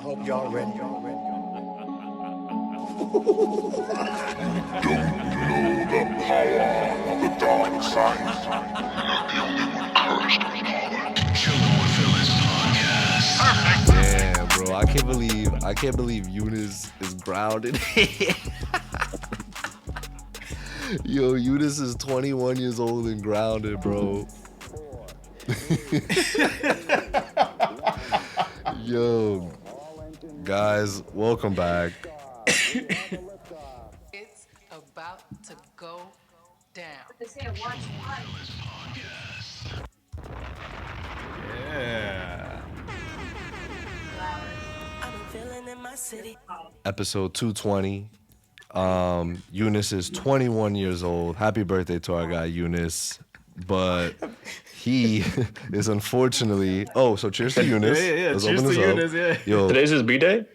hope y'all ready. Don't know the power of the dark side. You're not the only one cursed with power. Chillin' with Phyllis podcast. Perfect. Damn, bro, I can't believe Eunice is grounded. Yo, Eunice is 21 years old and grounded, bro. Yo, guys, welcome back. It's about to go down. Yeah. Episode 220. Eunice is 21 years old. Happy birthday to our guy Eunice. But he is unfortunately. Oh, so cheers to Eunice. Yeah. Let's Cheers open to this up. Eunice, yeah. Yo, Today's his B-Day?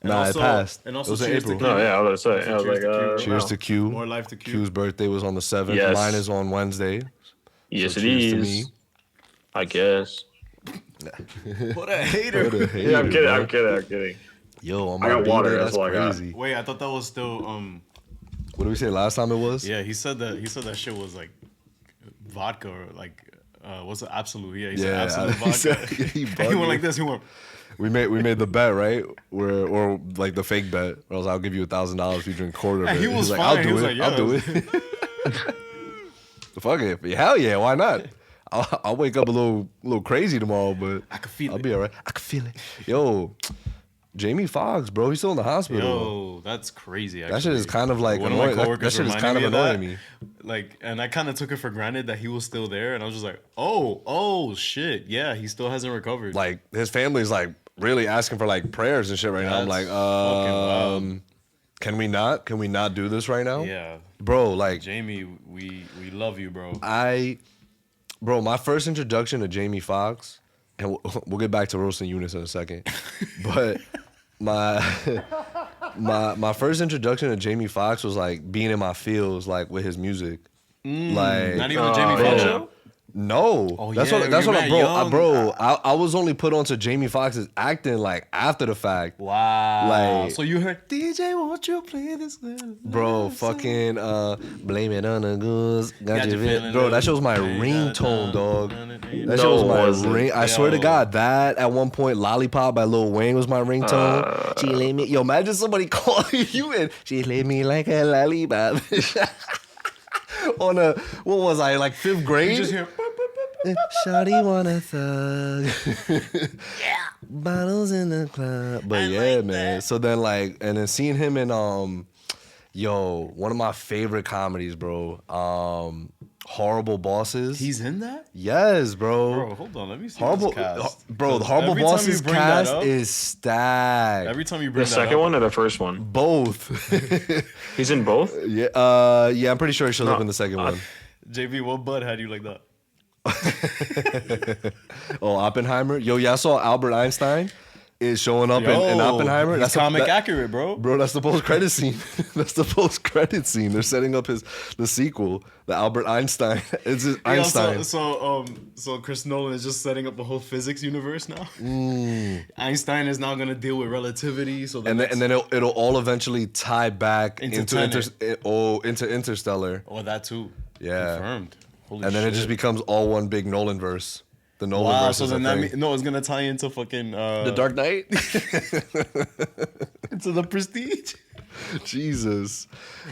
nah, also- it passed. and also it was in cheers to April. Q. No, yeah, I was gonna say. I was Cheers to Q. like, Cheers no. to Q. More life to Q. Q's birthday was on the 7th. Yes. Mine is on Wednesday. Yes, So it cheers to is. me. I guess. What a hater. What a hater, Yeah, I'm kidding. bro. I'm kidding. Yo, on I my got water, B-Day, that's that's all I got. crazy. Wait, I thought that was still What did we say last time it was? yeah, he said that shit was like vodka or like what's the absolute? Yeah, he said Yeah, absolute he vodka. said- he he bugged went like me. this, he went We made the bet, right? Or like the fake bet. Or else I'll give you $1,000 if you drink a quarter of it. And he was He's like, fine. I'll He do was it. like, yeah, I'll do it. Fuck it. Hell yeah, why not? I'll wake up a little crazy tomorrow, but I can feel I'll it. be all right. I can feel it. Yo, Jamie Foxx, bro, he's still in the hospital. Yo, that's crazy. Actually. That shit is kind of like one of my annoying. That coworkers shit is reminded kind of me of annoying that. me. Like, and I kind of took it for granted that he was still there, and I was just like, oh shit, yeah, he still hasn't recovered. Like his family's like really asking for like prayers and shit right now. I'm That's like, fucking wild. can we not do this right now? Yeah, Bro, like Jamie, we love you, bro. Bro, my first introduction to Jamie Foxx, and we'll get back to roasting Eunice in a second, but my first introduction to Jamie Foxx was like being in my feels, like with his music. Like, Not even the Jamie yeah. Foxx show. no, Oh, that's yeah, what that's you're what mad bro, young. I was only put onto Jamie Foxx's acting like after the fact. Wow. Like- So you heard DJ, won't you play this? Bro, fucking blame it on the goose. Got you feeling bro, it. that shit was my Hey, ringtone, dog. That That shit No, was my wasn't. ring. I swear to Yo. God, that at one point, Lollipop by Lil Wayne was my ringtone. She laid me. Yo, imagine somebody calling you and she laid me like a lollipop. On a, what was I, like 5th grade? You just hear. Shawty wanna thug. Yeah. Bottles in the club. But yeah, man. So then and then seeing him in one of my favorite comedies, bro. Horrible Bosses. He's in that? Yes, bro. Bro, hold on. Let me see Horrible, this cast. bro. The 'Cause Horrible every time you Bosses bring that cast up- is stacked. Every time you bring The that second up, one or the first one? Both. He's in both? yeah. Yeah. I'm pretty sure he shows up in the second one. JB, what bud had you like that? Oh, Oppenheimer. Yo, yeah. I saw Albert Einstein is showing up in Oppenheimer. He's That's comic that- accurate, bro. Bro, that's the post-credit scene. That's the post-credit scene. They're setting up the sequel, the Albert Einstein. It's just Yeah, Einstein. so Chris Nolan is just setting up a whole physics universe now. Einstein is now gonna deal with relativity. So and then it'll all eventually tie back Into into Interstellar. oh, that too. Yeah. Confirmed. Holy And then it shit. just becomes all one big Nolan verse. The Nolan wow. verse. So then it's gonna tie into fucking The Dark Knight. into the Prestige. Jesus,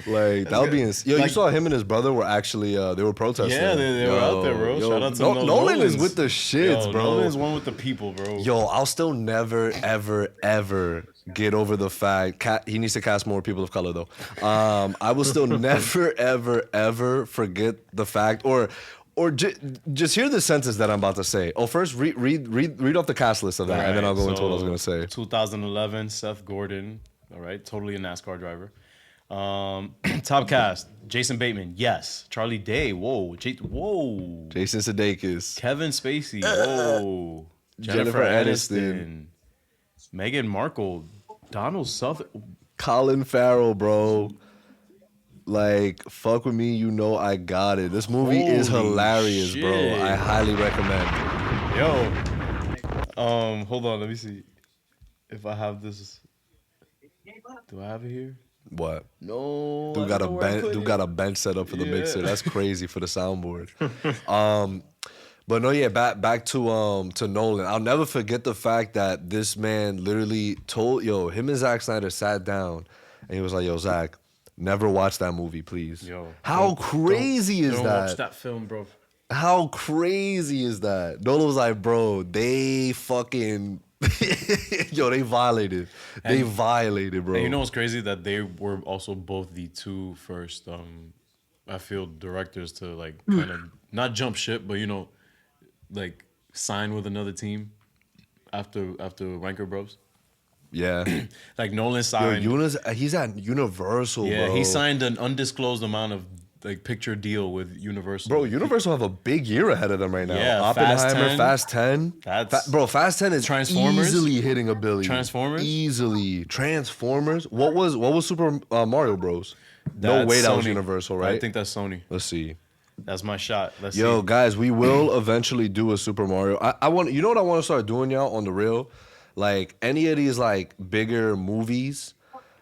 like that would be. Yo, you Like- saw him and his brother were actually they were protesting. Yeah, they were out there, bro. Shout out to Nolan Nolan's. is with the shits, Yo, bro. Nolan is one with the people, bro. Yo, I'll still never, ever get over the fact he needs to cast more people of color though. I will still never, ever forget the fact just hear the sentence that I'm about to say. Oh, first read off the cast list of that, and then I'll go into what I was gonna say. 2011, Seth Gordon. All right, totally a NASCAR driver. Top cast: Jason Bateman, yes. Charlie Day, whoa. Whoa. Jason Sudeikis, Kevin Spacey, whoa. Jennifer Aniston. Meghan Markle, Donald Sutherland. Colin Farrell, bro. Like, fuck with me, you know I got it. This movie is Holy hilarious, bro. shit. I highly recommend. Yo, Hold on, let me see if I have this. Do I have it here? What? No. Dude I got don't a know where I bench. put Dude it. got a bench set up for the mixer. Yeah. That's crazy for the soundboard. But no, yeah. Back to Nolan. I'll never forget the fact that this man literally told him and Zack Snyder sat down and he was like, "Yo, Zack, never watch that movie, please." Yo, How crazy is don't that? watch that film, bro. How crazy is that? Nolan was like, "Bro, they fucking." They violated. They violated, bro. And you know what's crazy? That they were also both the two first, I feel, directors to like kind of not jump ship, but like sign with another team after Wanker Bros. Yeah. Like Nolan Yo, signed. he's at Universal, Yeah, bro. he signed an undisclosed amount of like picture deal with Universal. Bro, Universal have a big year ahead of them right now. Yeah, Oppenheimer, Fast 10. That's- Fast 10 is Transformers? easily hitting a billion. Transformers? Easily. Transformers? What was Super Mario Bros? No That's way that was Sony. Universal, right? I think that's Sony. Let's see. That's my shot. Let's Yo, see. guys, we will eventually do a Super Mario. I want, you know what I want to start doing, y'all, on the real? Like any of these like bigger movies,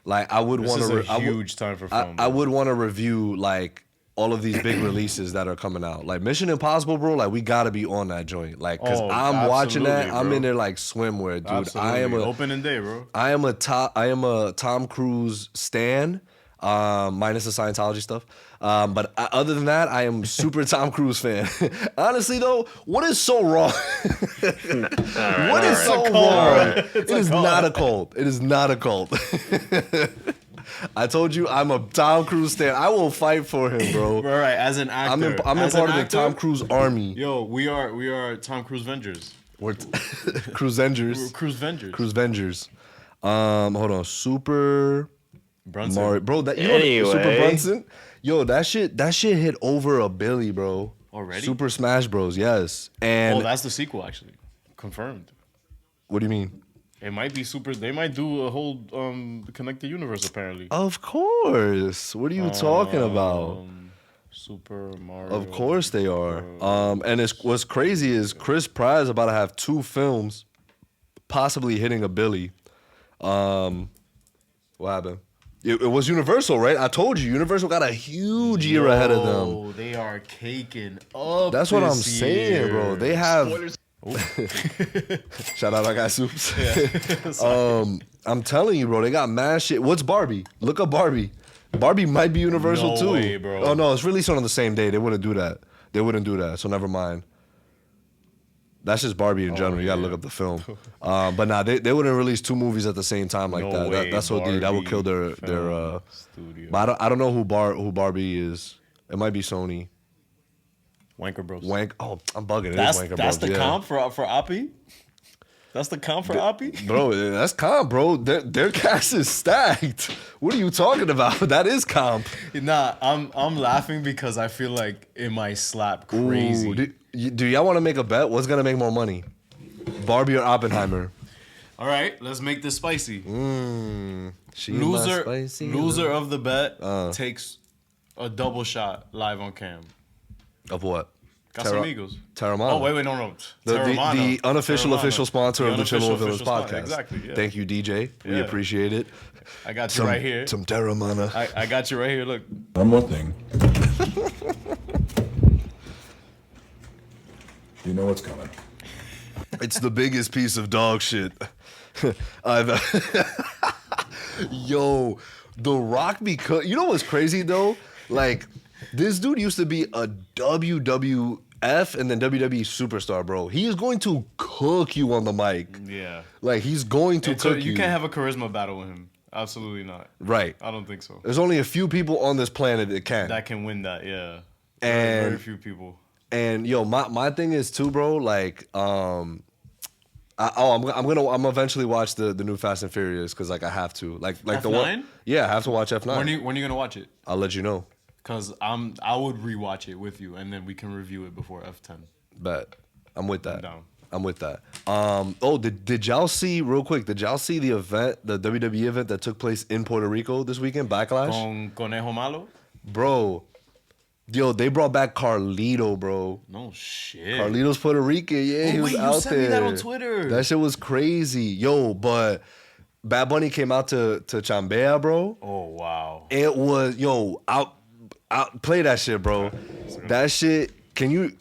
like I would This want is to a huge time for film. I bro. would want to review like all of these big releases that are coming out. Like Mission Impossible, bro, like we got to be on that joint. Like cuz Oh, I'm watching that, absolutely, I'm bro. in there like swimwear, dude. Absolutely. Opening day, bro. I am a Tom Cruise stan, minus the Scientology stuff. But other than that, I am super Tom Cruise fan. Honestly, though, what is so wrong? What is so wrong? It is not a cult. It is not a cult. I told you I'm a Tom Cruise stan. I will fight for him, bro. All right, as an actor. I'm in part of the Tom Cruise army. Yo, we are Tom Cruise Vengers. We're Cruise Vengers. We're Cruise Vengers. Cruise Vengers. Hold on. Super Brunson. Mario, bro. That you know Anyway. Super Brunson. Yo, that shit hit over $1 billion, bro. Already? Super Smash Bros. Yes. And Oh, that's the sequel, actually. Confirmed. what do you mean? It might be super. They might do a whole connected universe, apparently. Of course. What are you talking about? Super Mario. Of course they are. And what's crazy is Chris Pratt is about to have 2 films, possibly hitting $1 billion. What happened? It was Universal, right? I told you, Universal got a huge year ahead of them. Oh, they are caking up. That's what I'm this saying, year. bro. They have. Shout out, our guy Soups. I'm telling you, bro. They got mad shit. What's Barbie? Look up Barbie. Barbie might be Universal No too. way, bro. Oh no, it's released on the same day. They wouldn't do that. They wouldn't do that. So never mind. That's just Barbie in general. You gotta look up the film. But nah, they wouldn't release 2 movies at the same time like No that. way, That's OD. That would kill their. Film Studio. But I don't know who Barbie is. It might be Sony. Wanker Bros. Oh, I'm bugging. That's it is Wanker that's Bros, the yeah. comp for Oppie? That's the comp for Oppie? Bro, that's comp, bro. Their cast is stacked. What are you talking about? That is comp. Nah, I'm laughing because I feel like it might slap crazy. Ooh, do y'all want to make a bet? What's gonna make more money, Barbie or Oppenheimer? All right, let's make this spicy. She Loser my spicy loser of the bet takes a double shot live on cam. of what? Casamigos. Terramana. Oh, wait, no. The Terramana. unofficial Terramana. official sponsor The of the Chillin' with unofficial Villains sponsor. podcast. Exactly, yeah. Thank you, DJ. We Yeah. appreciate it. I got you right here. Some Terramana. I got you right here. Look. One more thing. You know what's coming. It's the biggest piece of dog shit Yo, The Rock because you know what's crazy though? Like this dude used to be a WWF and then WWE superstar, bro. He is going to cook you on the mic. Yeah. Like he's going to cook you. You can't have a charisma battle with him. Absolutely not. Right. I don't think so. There's only a few people on this planet that can. That can win that, yeah. And- very few people. And yo, my thing is too, bro. Like, I'm gonna eventually watch the new Fast and Furious because like I have to. Like the one. F9? Yeah, I have to watch F9. When are you gonna watch it? I'll let you know. Cause I would rewatch it with you, and then we can review it before F10. Bet. I'm with that. down. I'm with that. Did y'all see real quick? Did y'all see the event, the WWE event that took place in Puerto Rico this weekend? Backlash, Con Conejo Malo. bro. Yo, they brought back Carlito, bro. No shit. Carlito's Puerto Rican. Yeah, he was wait, you out sent there. me that on Twitter. That shit was crazy. Yo, but Bad Bunny came out to Chambea, bro. Oh wow. It was, yo, out play that shit, bro. That shit, can you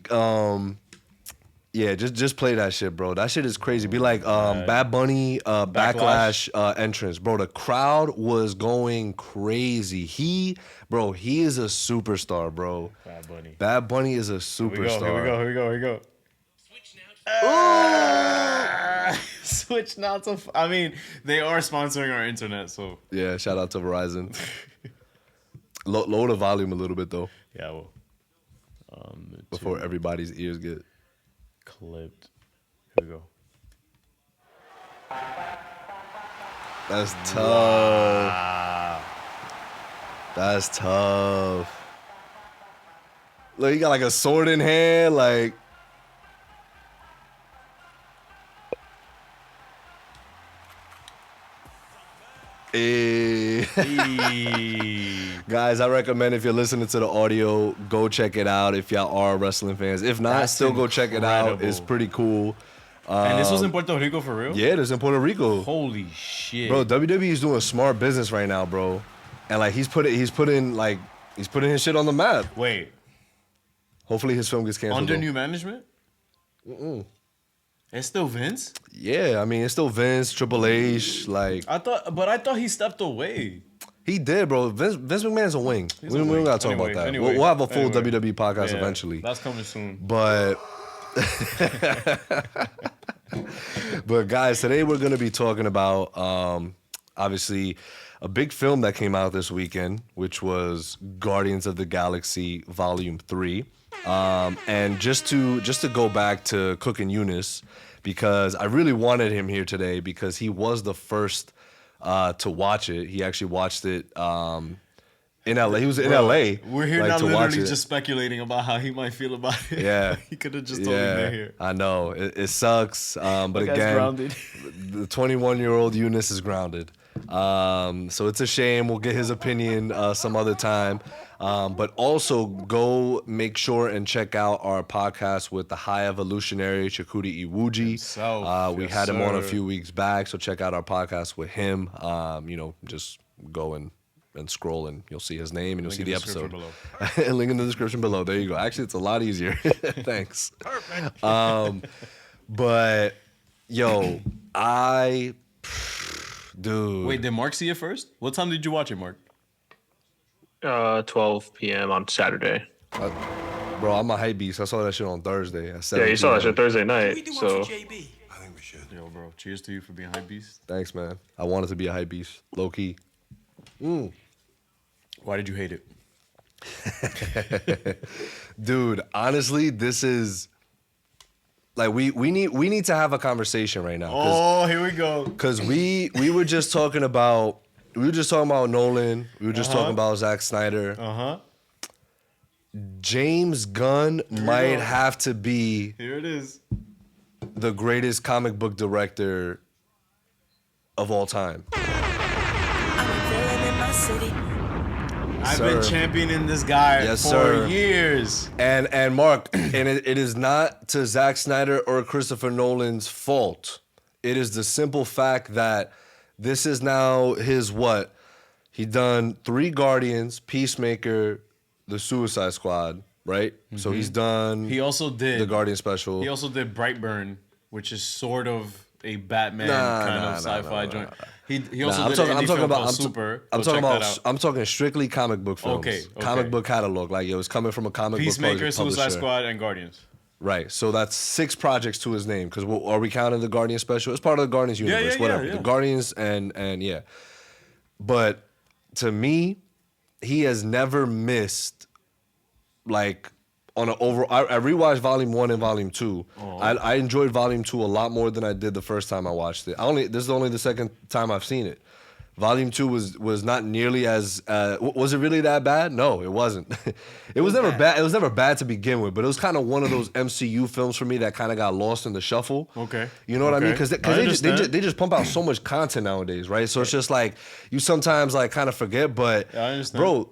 yeah, just play that shit, bro. That shit is crazy. Be like Bad Bunny backlash entrance, bro. The crowd was going crazy. He is a superstar, bro. Bad Bunny. Bad Bunny is a superstar. Here we go. Switch now to. I mean, they are sponsoring our internet, so Yeah, shout out to Verizon. Lower the volume a little bit though, yeah. Well, before everybody's ears get. clipped. Here we go. That's tough. That's tough. Look, he got like a sword in hand, like. Eh. Guys, I recommend if you're listening to the audio, go check it out if y'all are wrestling fans. If not, That's still go check it out. incredible. It's pretty cool. And this was in Puerto Rico for real? Yeah, there's in Puerto Rico. Holy shit. Bro, WWE is doing smart business right now, bro. And like he's putting his shit on the map. Wait, Hopefully his film gets canceled. under though. new management? It's still Vince? Yeah, I mean it's still Vince, Triple H, like I thought he stepped away. he did, bro. Vince McMahon's a wing. We don't gotta talk about that. We'll have a full WWE podcast Yeah, eventually. That's coming soon. But but guys, today we're gonna be talking about obviously a big film that came out this weekend, which was Guardians of the Galaxy Volume 3. And just to go back to Cook and Eunice, because I really wanted him here today because he was the first to watch it. He actually watched it in LA. He was in LA. We're here like, now to watch literally it. just speculating about how he might feel about it. Yeah. He could have just told me they're here. I know. It sucks. But That guy's again, grounded. the 21-year-old Eunice is grounded. So it's a shame. We'll get his opinion some other time. But also go make sure and check out our podcast with the High Evolutionary Chakudi Iwuji. We Yes, had him on a sir. few weeks back, so check out our podcast with him. Just go and scroll and you'll see his name and you'll see the episode. Link in the description below. There you go. Actually, it's a lot easier. Thanks. Perfect. But yo, dude. Wait, did Mark see it first? What time did you watch it, Mark? 12 p.m. on Saturday. Bro, I'm a hype beast. I saw that shit on Thursday at 7 Yeah, you saw that p.m. shit Thursday night. So I think we should. Yo, bro, cheers to you for being hype beast. Thanks, man. I wanted to be a hype beast, low key. Why did you hate it? Dude, honestly, this is like we need to have a conversation right now. Oh, here we go. Cause we were just talking about Nolan. We were just talking about Zack Snyder. Uh-huh. James Gunn might go. have to be Here it is. the greatest comic book director of all time. I've Sir. been championing this guy Yes, for sir. years. And Mark, and it is not to Zack Snyder or Christopher Nolan's fault. It is the simple fact that this is now his what? He done 3 Guardians, Peacemaker, the Suicide Squad, right? So he's done He also did the Guardian special. He also did Brightburn, which is sort of a Batman Nah, kind nah, of nah, sci-fi nah, joint. nah. He also did an indie film called Super. I'm Go talking check that about out. I'm talking strictly comic book films. Okay. Comic book catalog. Like it was coming from a comic Peacemaker, book publisher. Suicide Squad, and Guardians. Right. So that's 6 projects to his name. Because are we counting the Guardian special? It's part of the Guardians universe. yeah, whatever. yeah. The Guardians and yeah. But to me, he has never missed like on an overall. I rewatched Volume 1 and Volume 2. I enjoyed Volume 2 a lot more than I did the first time I watched it. This is only the second time I've seen it. Volume 2 was not nearly as was it really that bad? No, it wasn't. It was never bad. It was never bad to begin with, but it was kind of one of those MCU films for me that kind of got lost in the shuffle. Okay. You know what I mean? Okay. Because I they just pump out so much content nowadays, right? So it's just like you sometimes like kind of forget, but Yeah, I understand. bro,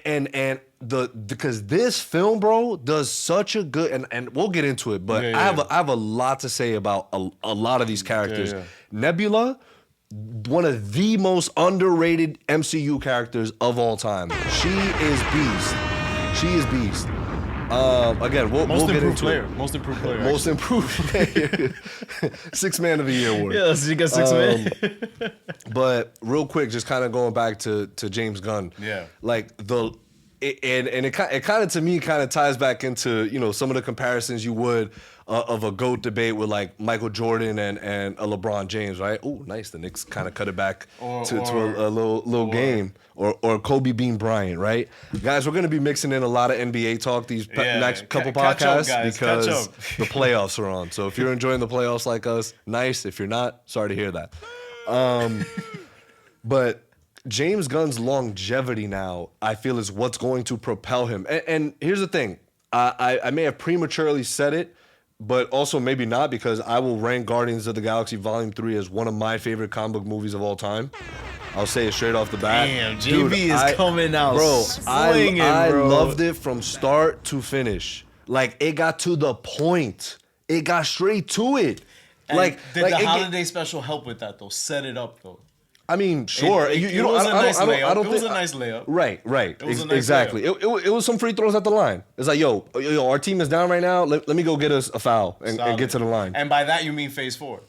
and because this film, bro, does such a good and we'll get into it, but I have a lot to say about a lot of these characters. Yeah. Nebula, one of the most underrated MCU characters of all time. She is beast. She is beast. Again, we'll get into player. it. Most improved player. Most improved player. Six Man of the Year award. Yeah, so you got 6 man. But real quick, just kind of going back to James Gunn. Yeah. Like it kind of to me kind of ties back into, you know, some of the comparisons you would of a GOAT debate with like Michael Jordan and a LeBron James, right? Oh, nice. The Knicks kind of cut it back to a little game. Or Kobe Bean Bryant, right? Guys, we're going to be mixing in a lot of NBA talk these next couple podcasts because the playoffs are on. So if you're enjoying the playoffs like us, nice. If you're not, sorry to hear that. But James Gunn's longevity now, I feel, is what's going to propel him. And here's the thing. I may have prematurely said it, but also maybe not, because I will rank Guardians of the Galaxy Volume 3 as one of my favorite comic book movies of all time. I'll say it straight off the bat. Damn, JB is coming out swinging, I bro. loved it from start to finish. Like, it got to the point. It got straight to it. And did the it holiday special help with that, though? Set it up, though. I mean, sure. It was a nice layup. It was a nice layup. Right. It was a nice Exactly. It was some free throws at the line. It's like, yo, our team is down right now. Let me go get us a foul and get to the line. And by that, you mean phase 4.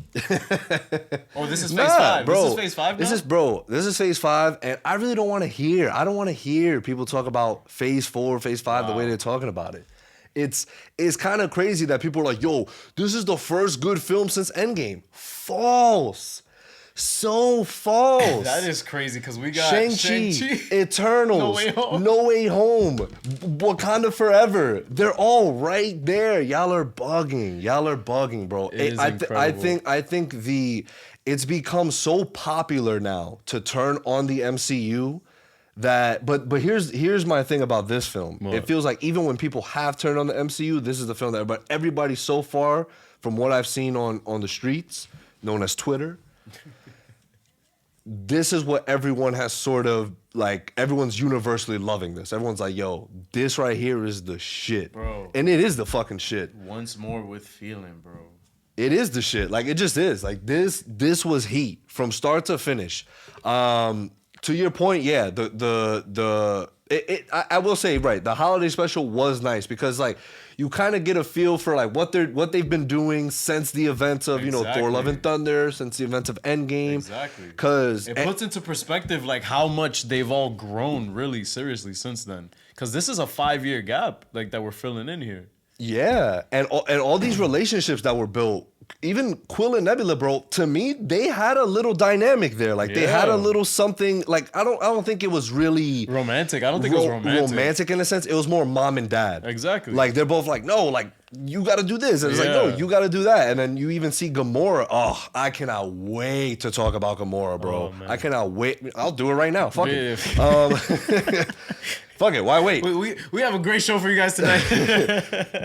Oh, this is phase 5. Bro. This is phase 5 now? This is phase 5, and I really don't want to hear. I don't want to hear people talk about phase 4, phase 5 the way they're talking about it. It's kind of crazy that people are like, yo, this is the first good film since Endgame. False. So false. That is crazy, because we got Shang-Chi, Eternals, No Way Home. Wakanda Forever. They're all right there. Y'all are bugging, bro. It is incredible. I think it's become so popular now to turn on the MCU that but here's my thing about this film. What? It feels like even when people have turned on the MCU, this is the film that, but everybody so far, from what I've seen on the streets, known as Twitter, this is what everyone has sort of, like, everyone's universally loving this. Everyone's like, yo, this right here is the shit. Bro. And it is the fucking shit. Once more with feeling, bro. It is the shit. Like, it just is. Like, this was heat from start to finish. To your point, yeah, I will say, right, the holiday special was nice because, like, you kind of get a feel for, like, what they've been doing since the events of, you know, Thor: Love and Thunder, since the events of Endgame. Exactly. Because it puts into perspective, like, how much they've all grown, really, seriously, since then. Because this is a 5-year gap, like, that we're filling in here. Yeah, and all these relationships that were built, even Quill and Nebula, bro, to me, they had a little dynamic there. Like, they had a little something. Like, I don't think it was really romantic. I don't think it was romantic. Romantic in a sense. It was more mom and dad. Exactly. Like, they're both like, no, like, you got to do this. And it's like, no, you got to do that. And then you even see Gamora. Oh, I cannot wait to talk about Gamora, bro. I cannot wait. I'll do it right now. Fuck it. Fuck it. Why wait? We have a great show for you guys tonight.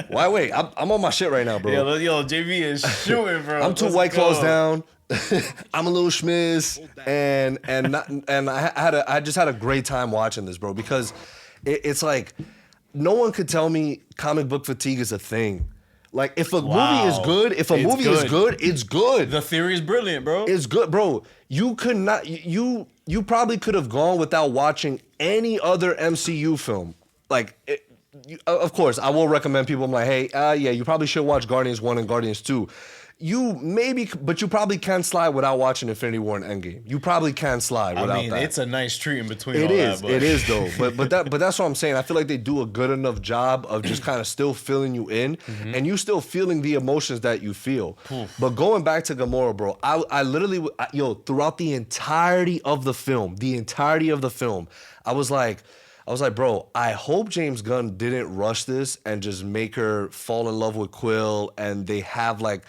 Why wait? I'm on my shit right now, bro. Yo, JV is shooting, bro. I'm 2 White Claws down. I'm a little schmiz, and I just had a great time watching this, bro, because it's like no one could tell me comic book fatigue is a thing. Like, if a movie is good, is good, it's good. The theory is brilliant, bro. It's good, bro. You could not. You probably could have gone without watching any other MCU film. Like, of course, I will recommend people. I'm like, hey, yeah, you probably should watch Guardians 1 and Guardians 2. But you probably can slide without watching Infinity War and Endgame. You probably can slide without that. I mean, it's a nice treat in between. It is. That, it is though. But that's what I'm saying. I feel like they do a good enough job of just kind of still filling you in, and you still feeling the emotions that you feel. But going back to Gamora, bro, I literally, throughout the entirety of the film, I was like, bro, I hope James Gunn didn't rush this and just make her fall in love with Quill, and they have like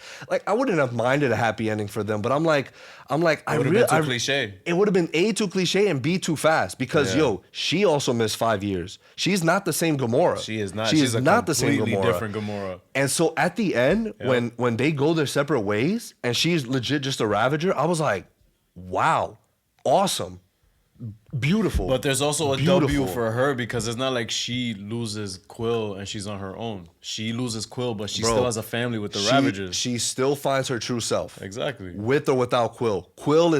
I wouldn't have minded a happy ending for them, but I'm like, it would have been too cliche. It would have been A, too cliche, and B, too fast, because she also missed 5 years. She's not the same Gamora. She is not. She's not the same Gamora. Completely different Gamora. And so at the end, when they go their separate ways, and she's legit just a Ravager, I was like, wow, awesome. beautiful. But there's also a Beautiful. W for her because it's not like she loses Quill and she's on her own. She loses Quill, but she Bro, still has a family with the Ravagers. She still finds her true self. Exactly. With or without Quill. Quill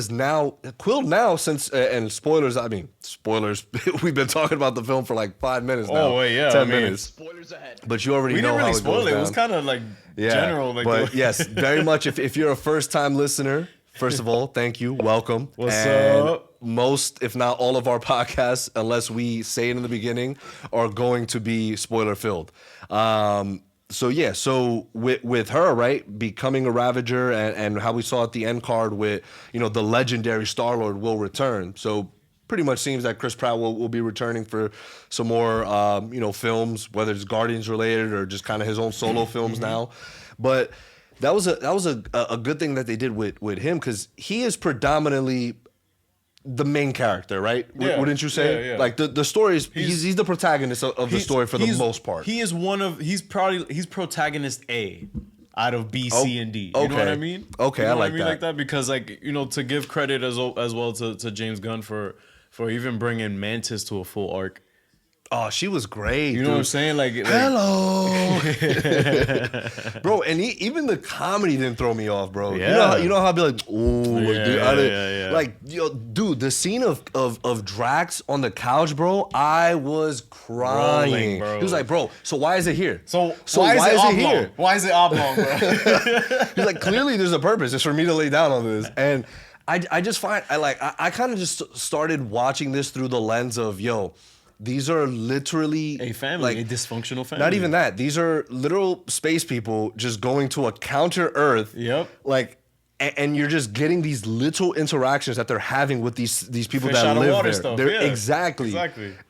now since and spoilers, I mean spoilers. We've been talking about the film for like 5 minutes now. Oh, wait, yeah, 10 I mean, minutes. Spoilers ahead. But you already We know didn't really how spoil it. it. It was kind of like general. Like but yes, very much. If you're a first time listener, first of all, thank you, welcome. What's and up? Most, if not all of our podcasts, unless we say it in the beginning, are going to be spoiler filled. So with her, right, becoming a Ravager and how we saw at the end card with, the legendary Star-Lord will return. So pretty much seems that Chris Pratt will be returning for some more, films, whether it's Guardians related or just kind of his own solo films now. But that was a good thing that they did with him because he is predominantly the main character, right? Yeah. Wouldn't you say? Yeah. Like the story is he's the protagonist of the story for the most part. He's protagonist A out of B, C, and D. You know what I mean? Okay, you know I like what I mean that. like that because to give credit as well to James Gunn for even bringing Mantis to a full arc. Oh, she was great. You know what I'm saying? Like hello, bro. And even the comedy didn't throw me off, bro. Yeah. You know how I'd be like, ooh, Yeah. like, dude, the scene of Drax on the couch, bro. I was crying. Rolling, bro. He was like, bro, so why is it here? So why is it oblong? here? Why is it oblong, bro? He's like, clearly there's a purpose. It's for me to lay down on this. And I just find I kind of just started watching this through the lens of these are literally A family, a dysfunctional family. Not even that. These are literal space people just going to a counter Earth. Yep. And you're just getting these little interactions that they're having with these people Fish that out of live water there. stuff, They're, yeah. Exactly.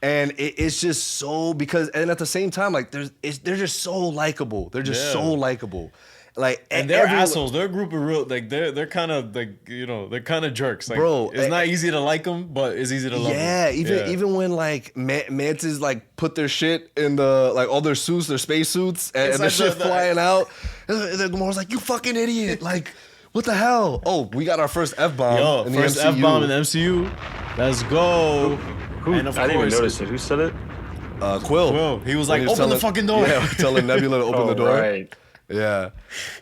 And it's just so and at the same time, like they're just so likable. They're just so likable. Like and they're assholes. They're a group of real they're kind of like they're kind of jerks. Like, bro, it's not easy to like them, but it's easy to love them. Yeah, even when like Mantis like put their shit in the all their suits, their space suits, and the shit flying out, and then Gamora's like, "You fucking idiot!" Like, what the hell? Oh, we got our first F-bomb in the first MCU. F-bomb in the MCU. Let's go. And I didn't even notice it. Who said it? Quill. Well, he was like, When "Open the fucking door." Yeah, telling Nebula to open the door. Right. Yeah.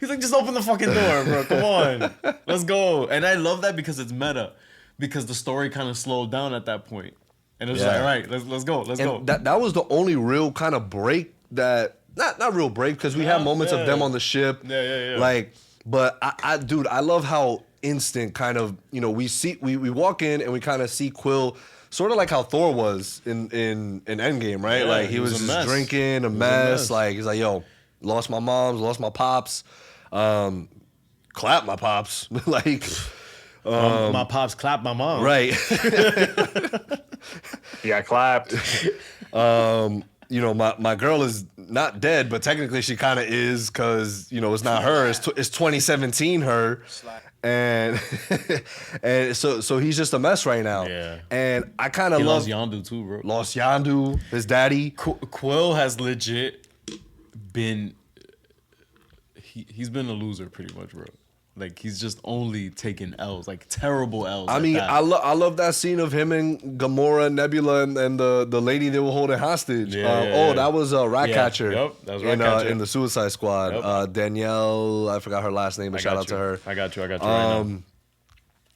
He's like, "Just open the fucking door, bro. Come on, let's go." And I love that because it's meta, because the story kind of slowed down at that point, and it was like, "All right, let's go, let's go." That was the only real kind of break that not real break because we have moments of them on the ship. Yeah. Like, but dude, I love how instant kind of we walk in and we kind of see Quill. Sort of like how Thor was in Endgame, right? Yeah, like he was a just mess. drinking, a mess. Like he's like, yo, lost my moms, lost my pops, clap my pops, like my pops clapped my mom. right. Yeah, I clapped. My girl is not dead, but technically she kind of is because it's not her. It's 2017 her, and and so he's just a mess right now. Yeah. And I kind of He love lost Yondu too, bro. Lost Yandu, his daddy. Quill has legit been. He's been a loser pretty much, bro. Like he's just only taken L's, like terrible L's. I mean, I love that scene of him and Gamora, Nebula, and the lady they were holding hostage. Yeah. That was Ratcatcher. Yep, that was Ratcatcher. In the Suicide Squad. Yep. Danielle, I forgot her last name, but shout out to her. I got you right now.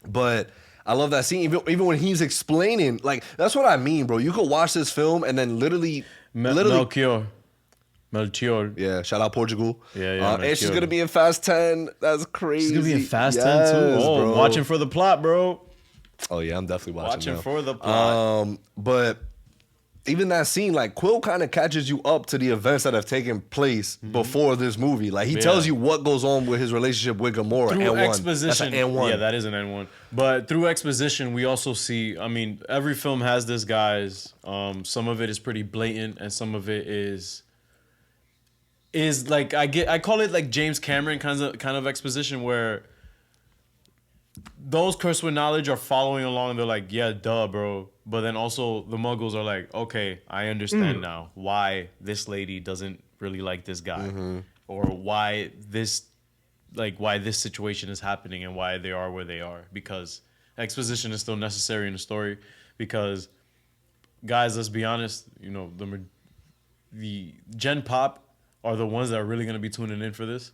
But I love that scene. Even when he's explaining, like that's what I mean, bro. You could watch this film and then literally. Melchior. Yeah, shout out Portugal. Yeah. And she's gonna be in Fast 10. That's crazy. She's gonna be in Fast 10 Yes, too. Oh, bro. watching for the plot, bro. Oh yeah, I'm definitely watching now. for the plot. But even that scene, like Quill kind of catches you up to the events that have taken place before this movie. Like he tells you what goes on with his relationship with Gamora. Through N1. exposition, That's an N1. yeah, that is an N1. But through exposition, we also see. I mean, every film has this, guys. Some of it is pretty blatant, and some of it is like I call it like James Cameron kind of exposition where those cursed with knowledge are following along. They're like, yeah, duh, bro. But then also the Muggles are like, okay, I understand now why this lady doesn't really like this guy, or why this situation is happening and why they are where they are. Because exposition is still necessary in the story. because, guys, let's be honest. You know, the Gen Pop are the ones that are really going to be tuning in for this.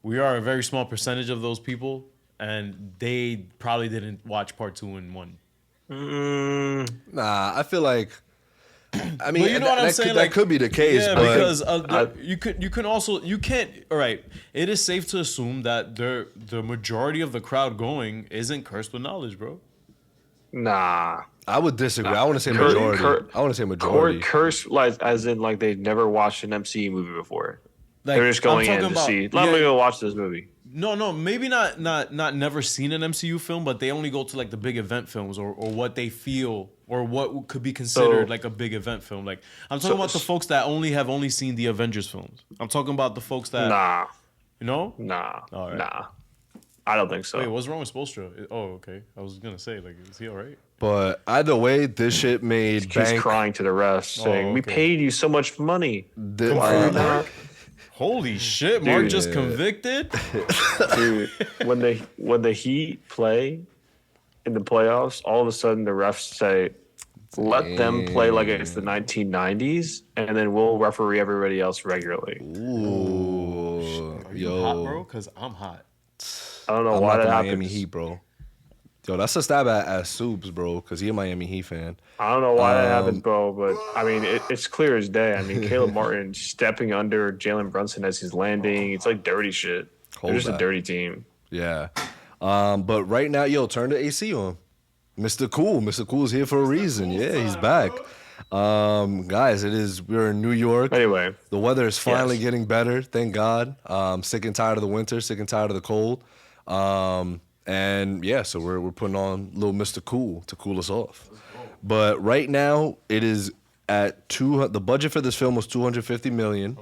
We are a very small percentage of those people, and they probably didn't watch part 2 and 1. Nah, I feel like. I mean, But you know what I'm saying? That could be the case, yeah, but because you can't. All right, it is safe to assume that the majority of the crowd going isn't cursed with knowledge, bro. Nah. I would disagree. I want to say majority. I want to say majority. Curse, like, as in, like, they've never watched an MCU movie before. Like, They're just going I'm in talking to about- see. Let me go watch this movie. No, maybe not never seen an MCU film, but they only go to like the big event films or what they feel or what could be considered like a big event film. Like I'm talking about the folks that have only seen the Avengers films. I'm talking about the folks that Nah. you know? All right. Nah. I don't think so. Wait, what's wrong with Spoelstra? Oh, okay. I was gonna say, like, is he all right? But either way, this shit made He's bank. crying to the refs, saying, "We okay. paid you so much money. The- Why are you not?" Holy shit, Mark Dude. just convicted? Dude, when the Heat play in the playoffs, all of a sudden the refs say, "Let them play like it's the 1990s, and then we'll referee everybody else regularly." Ooh, Are you hot, bro? Because I'm hot. I don't know I'm why not that the happens. Miami Heat, bro. Yo, that's a stab at Soups, bro, because he's a Miami Heat fan. I don't know why that happens, bro, but I mean, it's clear as day. I mean, Caleb Martin stepping under Jalen Brunson as he's landing. It's like dirty shit. Hold They're just that. a dirty team. Yeah. But right now, yo, turn the AC on. Mr. Cool. Mr. Cool's here for a reason. Yeah, he's back. Guys, we're in New York. Anyway, The weather is finally Yes. getting better, thank God. Sick and tired of the winter, sick and tired of the cold. And yeah, so we're putting on little Mr. Cool to cool us off. But right now, it is at the budget for this film was $250 million.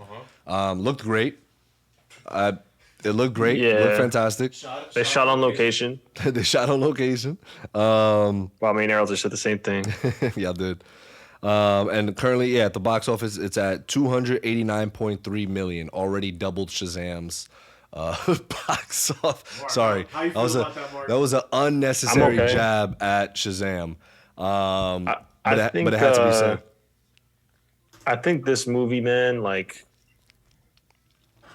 Looked great. It looked great. Yeah. Looked fantastic. they shot on location. They shot on location. Well, I mean, Errol just said the same thing. Yeah, I did. And currently, at the box office, it's at $289.3 million. Already doubled Shazam's box off. Sorry, how you feel about that, Mark? that was an unnecessary I'm okay. jab at Shazam. I But think, it had to be said. I think this movie, man, like,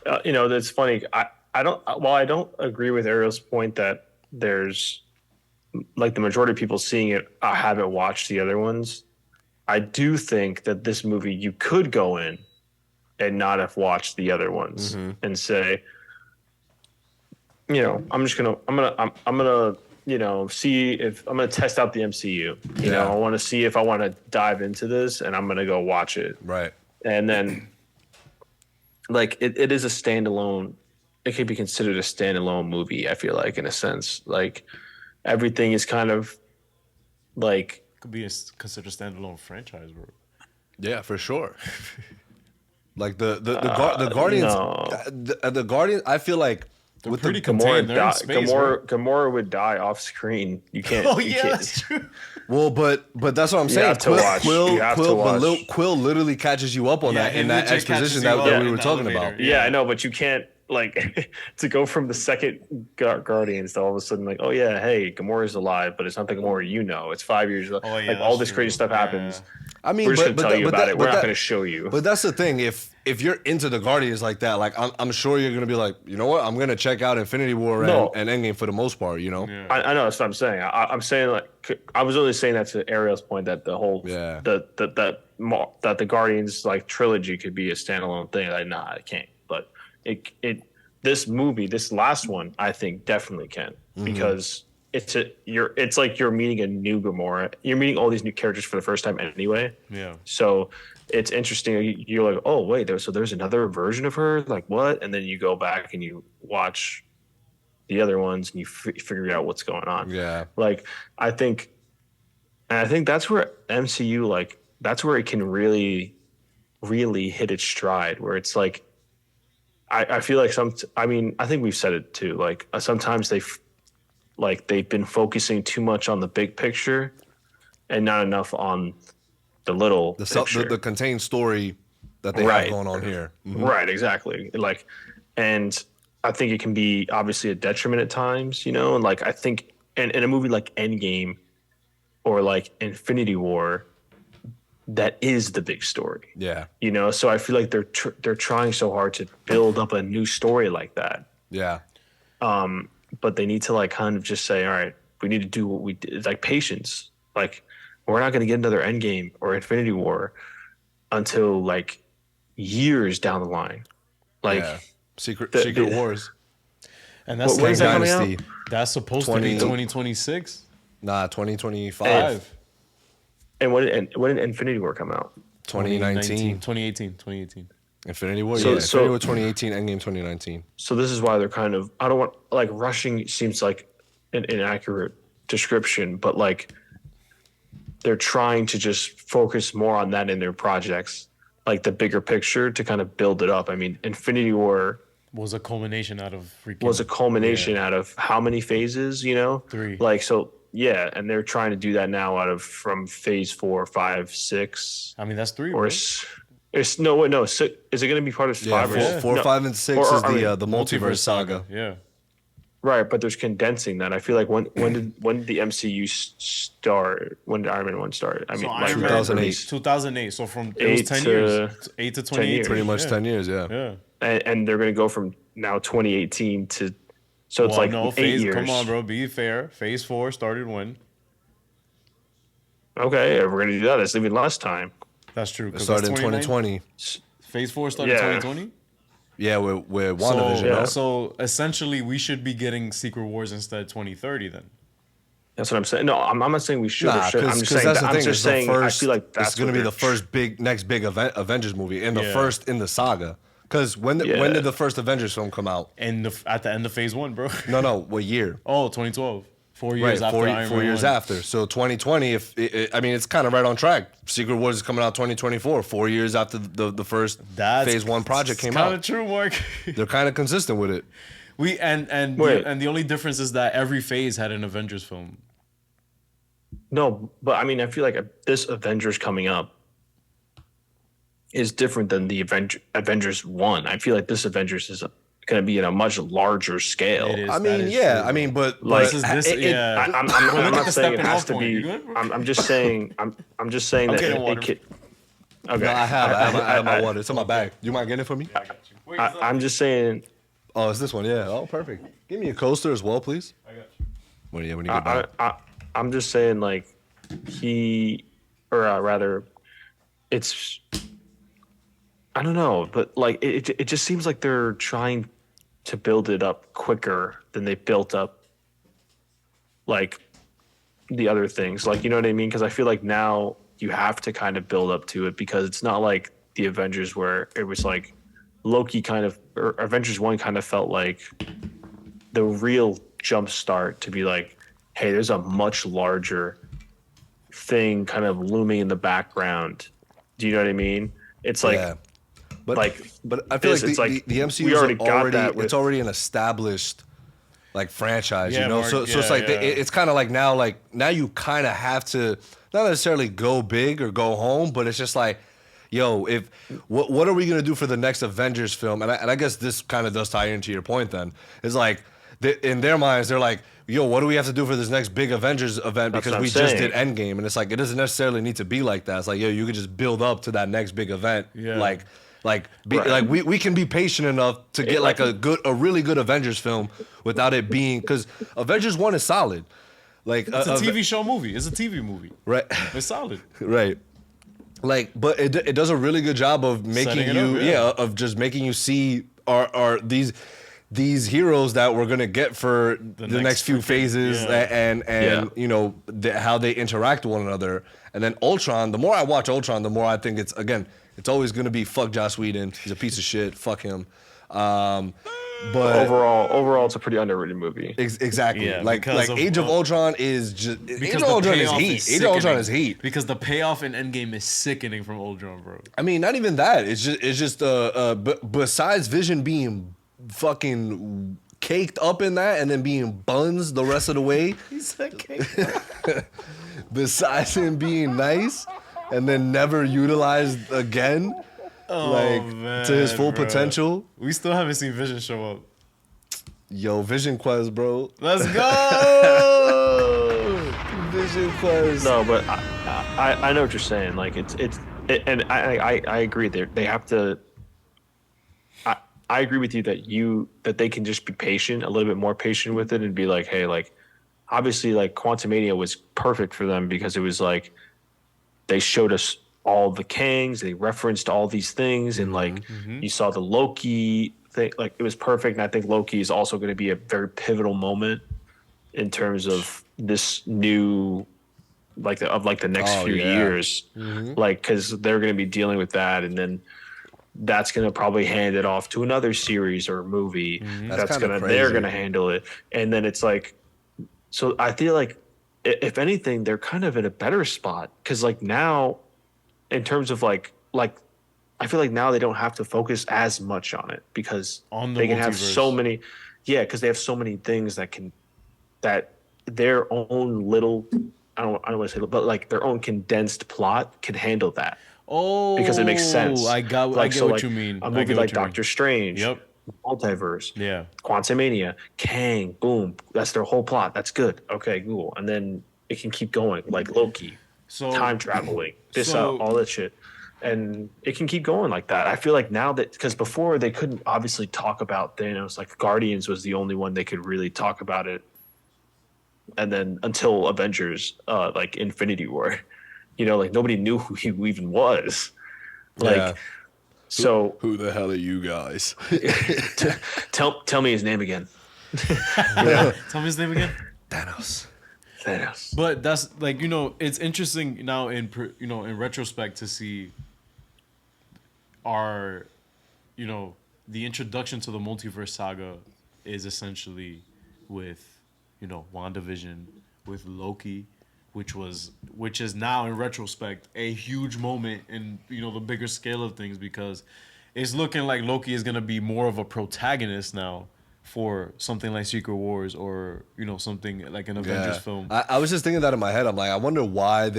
it's funny. I don't agree with Ariel's point that there's like the majority of people seeing it haven't watched the other ones. I do think that this movie you could go in and not have watched the other ones and say, I'm gonna see if I'm gonna test out the MCU. You know, I want to see if I want to dive into this, and I'm gonna go watch it. Right. And then, like, it is a standalone. It could be considered a standalone movie. I feel like, in a sense, like everything is kind of like Could be considered a standalone franchise, bro. Yeah, for sure. Like the Guardians, no. the Guardians. I feel like They're with pretty the contained. They're in space, bro. Gamora would die off screen. You can't. Oh you yeah, can't. that's true. well, but that's what I'm saying. have to watch. You have to watch. Quill literally catches you up on Yeah, that it in that legit catches exposition you that, up that we in were the talking elevator. about. Yeah, I know, but you can't like to go from the second Guardians to all of a sudden like, oh yeah, hey, Gamora's alive, but it's not the Gamora you know. It's 5 years. Oh, yeah, like all that's this crazy true. stuff happens. I mean, We're just but gonna tell you about it. We're not that- gonna show you. But that's the thing. If you're into the Guardians like that, like I'm sure you're gonna be like, you know what? I'm gonna check out Infinity War No. and Endgame for the most part. You know. Yeah. I know that's what I'm saying. I'm saying like I was only saying that to Ariel's point that the whole Yeah. that the Guardians like trilogy could be a standalone thing. Like nah, it can't. But this movie, this last one, I think definitely can because it's like you're meeting a new Gamora. You're meeting all these new characters for the first time anyway. Yeah. So it's interesting. You're like, oh wait, there's another version of her. Like what? And then you go back and you watch the other ones and you figure out what's going on. Yeah. Like I think that's where MCU that's where it can really, really hit its stride. Where it's like, I feel like I think we've said it too. Like sometimes they've been focusing too much on the big picture and not enough on the little picture. The contained story that they Right. have going on here. Right, exactly. Like, and I think it can be obviously a detriment at times, and like I think in a movie like Endgame or like Infinity War that is the big story. Yeah. You know, so I feel like they're trying so hard to build up a new story like that. Yeah. But they need to like kind of just say, all right, we need to do what we did, like patience. Like we're not going to get another Endgame or Infinity War until like years down the line. Like Yeah. Secret the- Wars. And that's When's that coming Dynasty. out? that's supposed to 20 be 2026. Nah, 2025. Five. And when did Infinity War come out? 2019. 2018. Infinity War, So- yeah. so- Infinity War 2018, Endgame 2019. So this is why they're kind of, I don't want, like rushing seems like an inaccurate description, but like they're trying to just focus more on that in their projects, like the bigger picture to kind of build it up. I mean, Infinity War Was a culmination out of freaking. was a culmination out of how many phases, you know? 3. Like, so yeah, and they're trying to do that now out of from phase 4, 5, 6, I mean, that's 3. or bro. it's no, wait, no, six, is it going to be part of Yeah, 5 or yeah. 4, no, 5, and 6 Or- is I mean, the multiverse saga. Yeah. right? But there's condensing that. I feel like when did the MCU start? When did Iron Man 1 start? I mean, So like, Iron Man 2008. released 2008. So from it was 8 10 to- years. 8 to 10 2018. years. Pretty much yeah. 10 years, yeah. Yeah. and they're going to go from now 2018 to, so it's Well, like no, 8 phase. years. Come on, bro. Be fair. Phase 4 started when? Okay, if we're going to do that, it's even less time. That's true. It 'cause started in that's 2020. Phase 4 started Yeah. 2020. Yeah, with WandaVision, So, no? so essentially, we should be getting Secret Wars instead 2030 then. That's what I'm saying. No, I'm not saying we should. Nah, or should. I'm because just saying. that's That, the I'm thing. just It's the saying. first, I feel like that's it's going to what be the they're- first next big Avengers movie and the Yeah. first in the saga. Because when Yeah. did the first Avengers film come out? And at the end of Phase 1, bro. No, what year? Oh, 2012. 4 years Right, after Iron four Man years 1. after. So 2020, I mean, it's kind of right on track. Secret Wars is coming out 2024, 4 years after the first That's Phase 1 project came Kind out. of true, Mark. They're kind of consistent with it. We and Wait. the only difference is that every phase had an Avengers film. No, but I mean, I feel like this Avengers coming up is different than the Avengers 1. I feel like this Avengers is going to be in a much larger scale. It is. I that mean, is yeah, true, I mean, but Like, This is it- yeah. I'm Well, look at not the saying it stepping has off to point. be. You good? I'm just saying. I'm just saying I'm that getting it water. could. Okay, no, I have my water. It's in my bag. You mind getting it for me? I'm just saying. Oh, it's this one. Yeah. Oh, perfect. Give me a coaster as well, please. I got you. When you get back. I'm just saying, like, rather, it's, I don't know, but like, it just seems like they're trying to build it up quicker than they built up, like, the other things. Like, you know what I mean? Because I feel like now you have to kind of build up to it because it's not like the Avengers where it was like Loki kind of, or Avengers 1 kind of felt like the real jump start to be like, hey, there's a much larger thing kind of looming in the background. Do you know what I mean? It's like, yeah. But like, but I feel like this, it's like, the MCU we is already got that with- it's already an established like franchise, Yeah, you know. Mark, so it's like yeah. it's kind of like now you kind of have to not necessarily go big or go home, but it's just like, yo, if what are we gonna do for the next Avengers film? And I guess this kind of does tie into your point. Then it's like in their minds they're like, yo, what do we have to do for this next big Avengers event That's because what we I'm just saying. did Endgame, and it's like it doesn't necessarily need to be like that. It's like, yo, you could just build up to that next big event, Yeah. like. Right. Like we can be patient enough to get like a really good Avengers film without it being, because Avengers 1 is solid. Like It's a TV show movie. It's a TV movie. right, It's solid. right. Like, but it does a really good job of making Setting it you, up, yeah. of just making you see are these heroes that we're gonna get for the next few freaking- phases, yeah. and Yeah. you know how they interact with one another. And then Ultron, the more I watch Ultron, the more I think it's always gonna be fuck Joss Whedon. He's a piece of shit. Fuck him. But overall, it's a pretty underrated movie. exactly. Yeah, like because of- Age of Ultron is just Age Because of the Ultron is payoff heat. Age of Ultron sickening. is heat. Because the payoff in Endgame is sickening from Ultron, bro. I mean, not even that. It's just besides Vision being fucking caked up in that and then being buns the rest of the way, He's okay. besides him being nice and then never utilized again, to his full bro. potential. We still haven't seen Vision show up. Yo, Vision Quest, bro. Let's go. Vision Vision Quest. No, but I know what you're saying. Like and I agree. They have to. I agree with you that they can just be patient, a little bit more patient with it, and be like, hey, like obviously, like Quantumania was perfect for them because it was like they showed us all the Kangs, they referenced all these things, and like you saw the Loki thing. Like it was perfect, and I think Loki is also going to be a very pivotal moment in terms of this new the next few years, like because they're going to be dealing with that, and then that's going to probably hand it off to another series or movie that's kinda going to crazy. they're going to handle it, and then it's like, so I feel like if anything they're kind of in a better spot because like now in terms of like I feel like now they don't have to focus as much on it because On the they can have multiverse. so many, because they have so many things that their own little, I don't want to say little, but like their own condensed plot can handle that Oh, because it makes sense. I get like, what you mean. A I movie get what like you mean. Doctor Strange, Yep. Multiverse, Yeah. Quantumania, Kang, boom, that's their whole plot. That's good. Okay, cool. And then it can keep going like Loki, So time traveling, so- all that shit. And it can keep going like that. I feel like now that because before they couldn't obviously talk about Thanos, like Guardians was the only one they could really talk about it. And then until Avengers, like Infinity War, like nobody knew who he even was. Like, Yeah. so Who the hell are you guys? tell me his name again. Tell me his name again. Thanos. Thanos. But that's like it's interesting now in retrospect to see our the introduction to the multiverse saga is essentially with WandaVision, with Loki, which is now in retrospect a huge moment in the bigger scale of things because it's looking like Loki is gonna be more of a protagonist now for something like Secret Wars or something like an Avengers film. I was just thinking that in my head. I'm like, I wonder why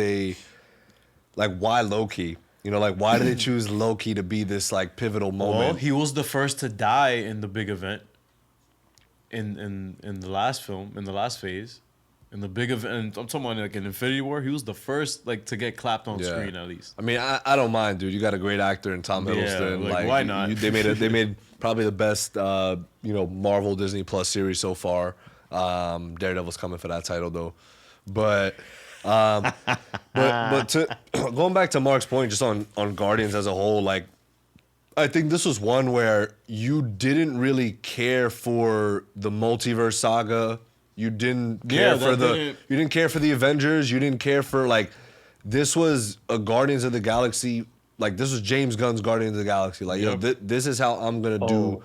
why Loki? Why did they choose Loki to be this like pivotal moment? Well, he was the first to die in the big event. In the last film, in the last phase, in the big event, I'm talking about like in Infinity War, he was the first to get clapped on screen at least. I mean, I don't mind, dude. You got a great actor in Tom Hiddleston. like, why not? They made probably the best Marvel Disney Plus series so far. Daredevil's coming for that title though, but to going back to Mark's point, just on Guardians as a whole, like I think this was one where you didn't really care for the multiverse saga. You didn't care you didn't care for the Avengers. You didn't care for this was a Guardians of the Galaxy. Like this was James Gunn's Guardians of the Galaxy. Like this is how I'm gonna do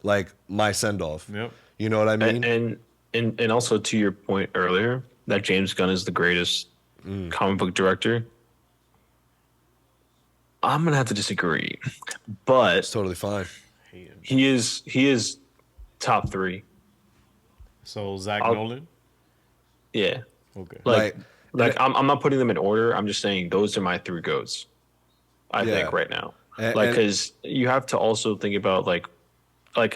like my send off. Yep. You know what I mean? And also to your point earlier that James Gunn is the greatest comic book director. I'm gonna have to disagree, but It's totally fine. he is top 3. So Zach Nolan. Yeah, Okay. like I'm not putting them in order. I'm just saying those are my 3 goats. I think right now, because you have to also think about like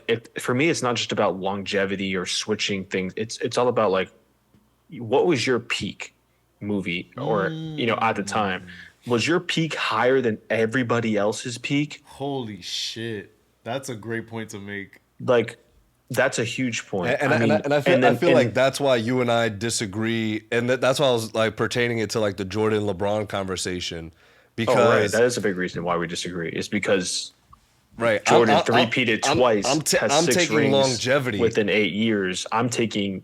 if for me it's not just about longevity or switching things. It's all about like what was your peak movie or at the time. Was your peak higher than everybody else's peak? Holy shit. That's a great point to make. Like, that's a huge point. I feel like that's why you and I disagree, and that's why I was like pertaining it to like the Jordan LeBron conversation, because that is a big reason why we disagree. It's because Jordan Jordan three-peated twice. I'm has 6 taking rings longevity within 8 years. I'm taking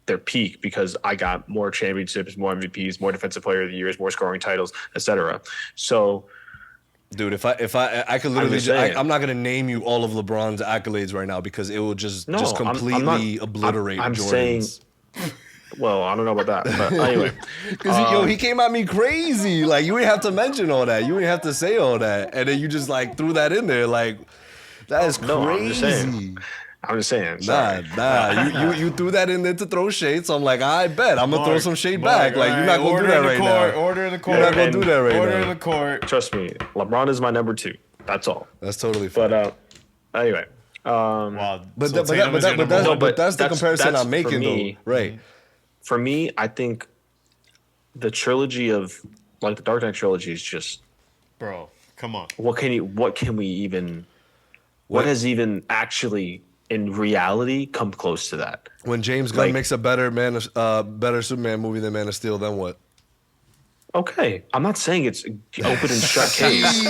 their peak because I got more championships, more MVPs, more defensive player of the years, more scoring titles, etc. So, dude, if I could literally, I'm not gonna name you all of LeBron's accolades right now because it will just completely obliterate I'm Jordan's. saying, well, I don't know about that, but anyway, because he came at me crazy. Like you didn't have to mention all that, you didn't have to say all that, and then you just like threw that in there. Like that is crazy. No, I'm just saying. Sorry. Nah. You threw that in there to throw shade. So I'm like, I bet I'm gonna throw some shade back. Like you're not gonna do that right now. Order in the court. You're not gonna do that right now. Order in the court. Trust me, LeBron is my number 2. That's all. That's totally fine. But anyway, Wow. But So Tatum is your number one. that's the comparison that's I'm making for me. though, right? For me, I think the trilogy of like the Dark Knight trilogy is just Bro, come on. what has even actually in reality come close to that? When James Gunn Like- makes a better better Superman movie than Man of Steel, then what? Okay, I'm not saying it's open and shut case.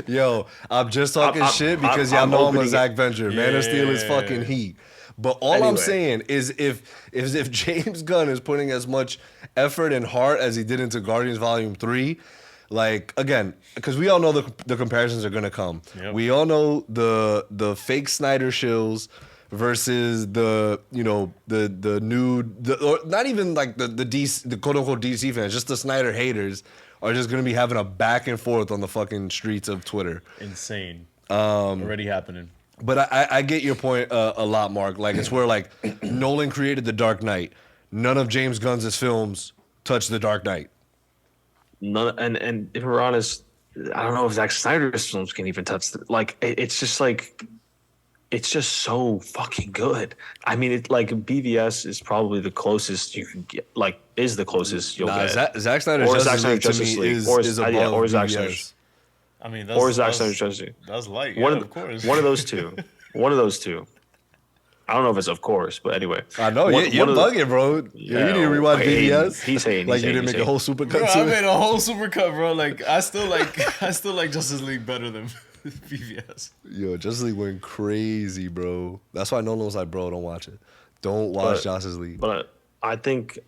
Yo, I'm just talking I'm- shit because y'all I'm know I'm a opening Zach Venger. Man of Steel is Yeah. fucking heat. But all I'm Anyway. saying is if James Gunn is putting as much effort and heart as he did into Guardians Volume 3, like again, because we all know the comparisons are gonna come. Yep. We all know the fake Snyder shills versus the new or not even like the DC, the quote unquote DC fans, just the Snyder haters are just gonna be having a back and forth on the fucking streets of Twitter. Insane. Already happening. But I get your point a lot, Mark. Like it's where like Nolan created The Dark Knight. None of James Gunn's films touch The Dark Knight. None, and if we're honest, I don't know if Zack Snyder's films can even touch it's just like it's just so fucking good. I mean, it like BVS is probably the closest you can get. Like, is the closest you'll Nah, get. Zack Snyder's Or Justice Zack League Snyder's to me Justice League. is Or- is yeah, above or Zack BVS. Snyder's- I mean, Or Zack Snyder's Justice League. That's light. One Yeah, of, of course. one of those two. One of those two. I don't know if it's of course, but anyway. I know One- you're one of the- bugging, bro. You need to rewatch hating. BVS. He's hating. Like he's you hating, didn't he's make a whole super Bro, cut I to made it. a whole supercut, bro. Like I still like Justice League better than BVS. Yo, Justice League went crazy, bro. That's why Nolan was like, bro, don't watch it. Don't watch But- Justice League. But I think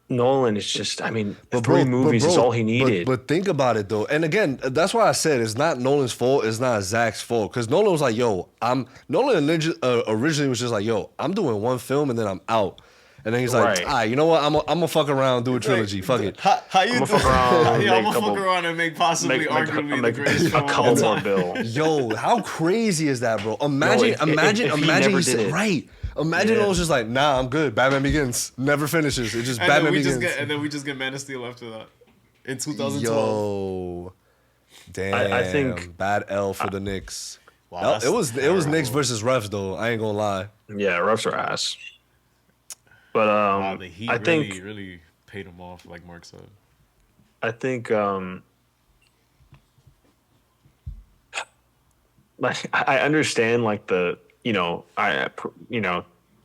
Nolan is just, I mean, three movies is all he needed. But think about it though, and again, that's why I said it's not Nolan's fault. It's not Zach's fault because Nolan was like, "Yo, Nolan originally was just like, yo, I'm doing one film and then I'm out." And then he's like, Right. "All right, you know what? I'm gonna fuck around, do a trilogy. Fuck it." How you I'ma fuck around, Yeah, make I'm gonna a couple- fuck around and make possibly arguably the greatest a film of all couple more time. bills. Yo, how crazy is that, bro? Imagine, if imagine he you never said did it. right. Imagine Yeah. Nolan's just like, nah, I'm good. Batman Begins never finishes. It's just And Batman then we Begins. just get Man of Steel after that in 2012. Yo, damn. I think- bad L for the Knicks. Wow, No, that's it was terrible. Knicks versus refs though. I ain't gonna lie. Yeah, refs are ass. But Wow, the Heat I think really paid him off, like Mark said. I think like I understand like the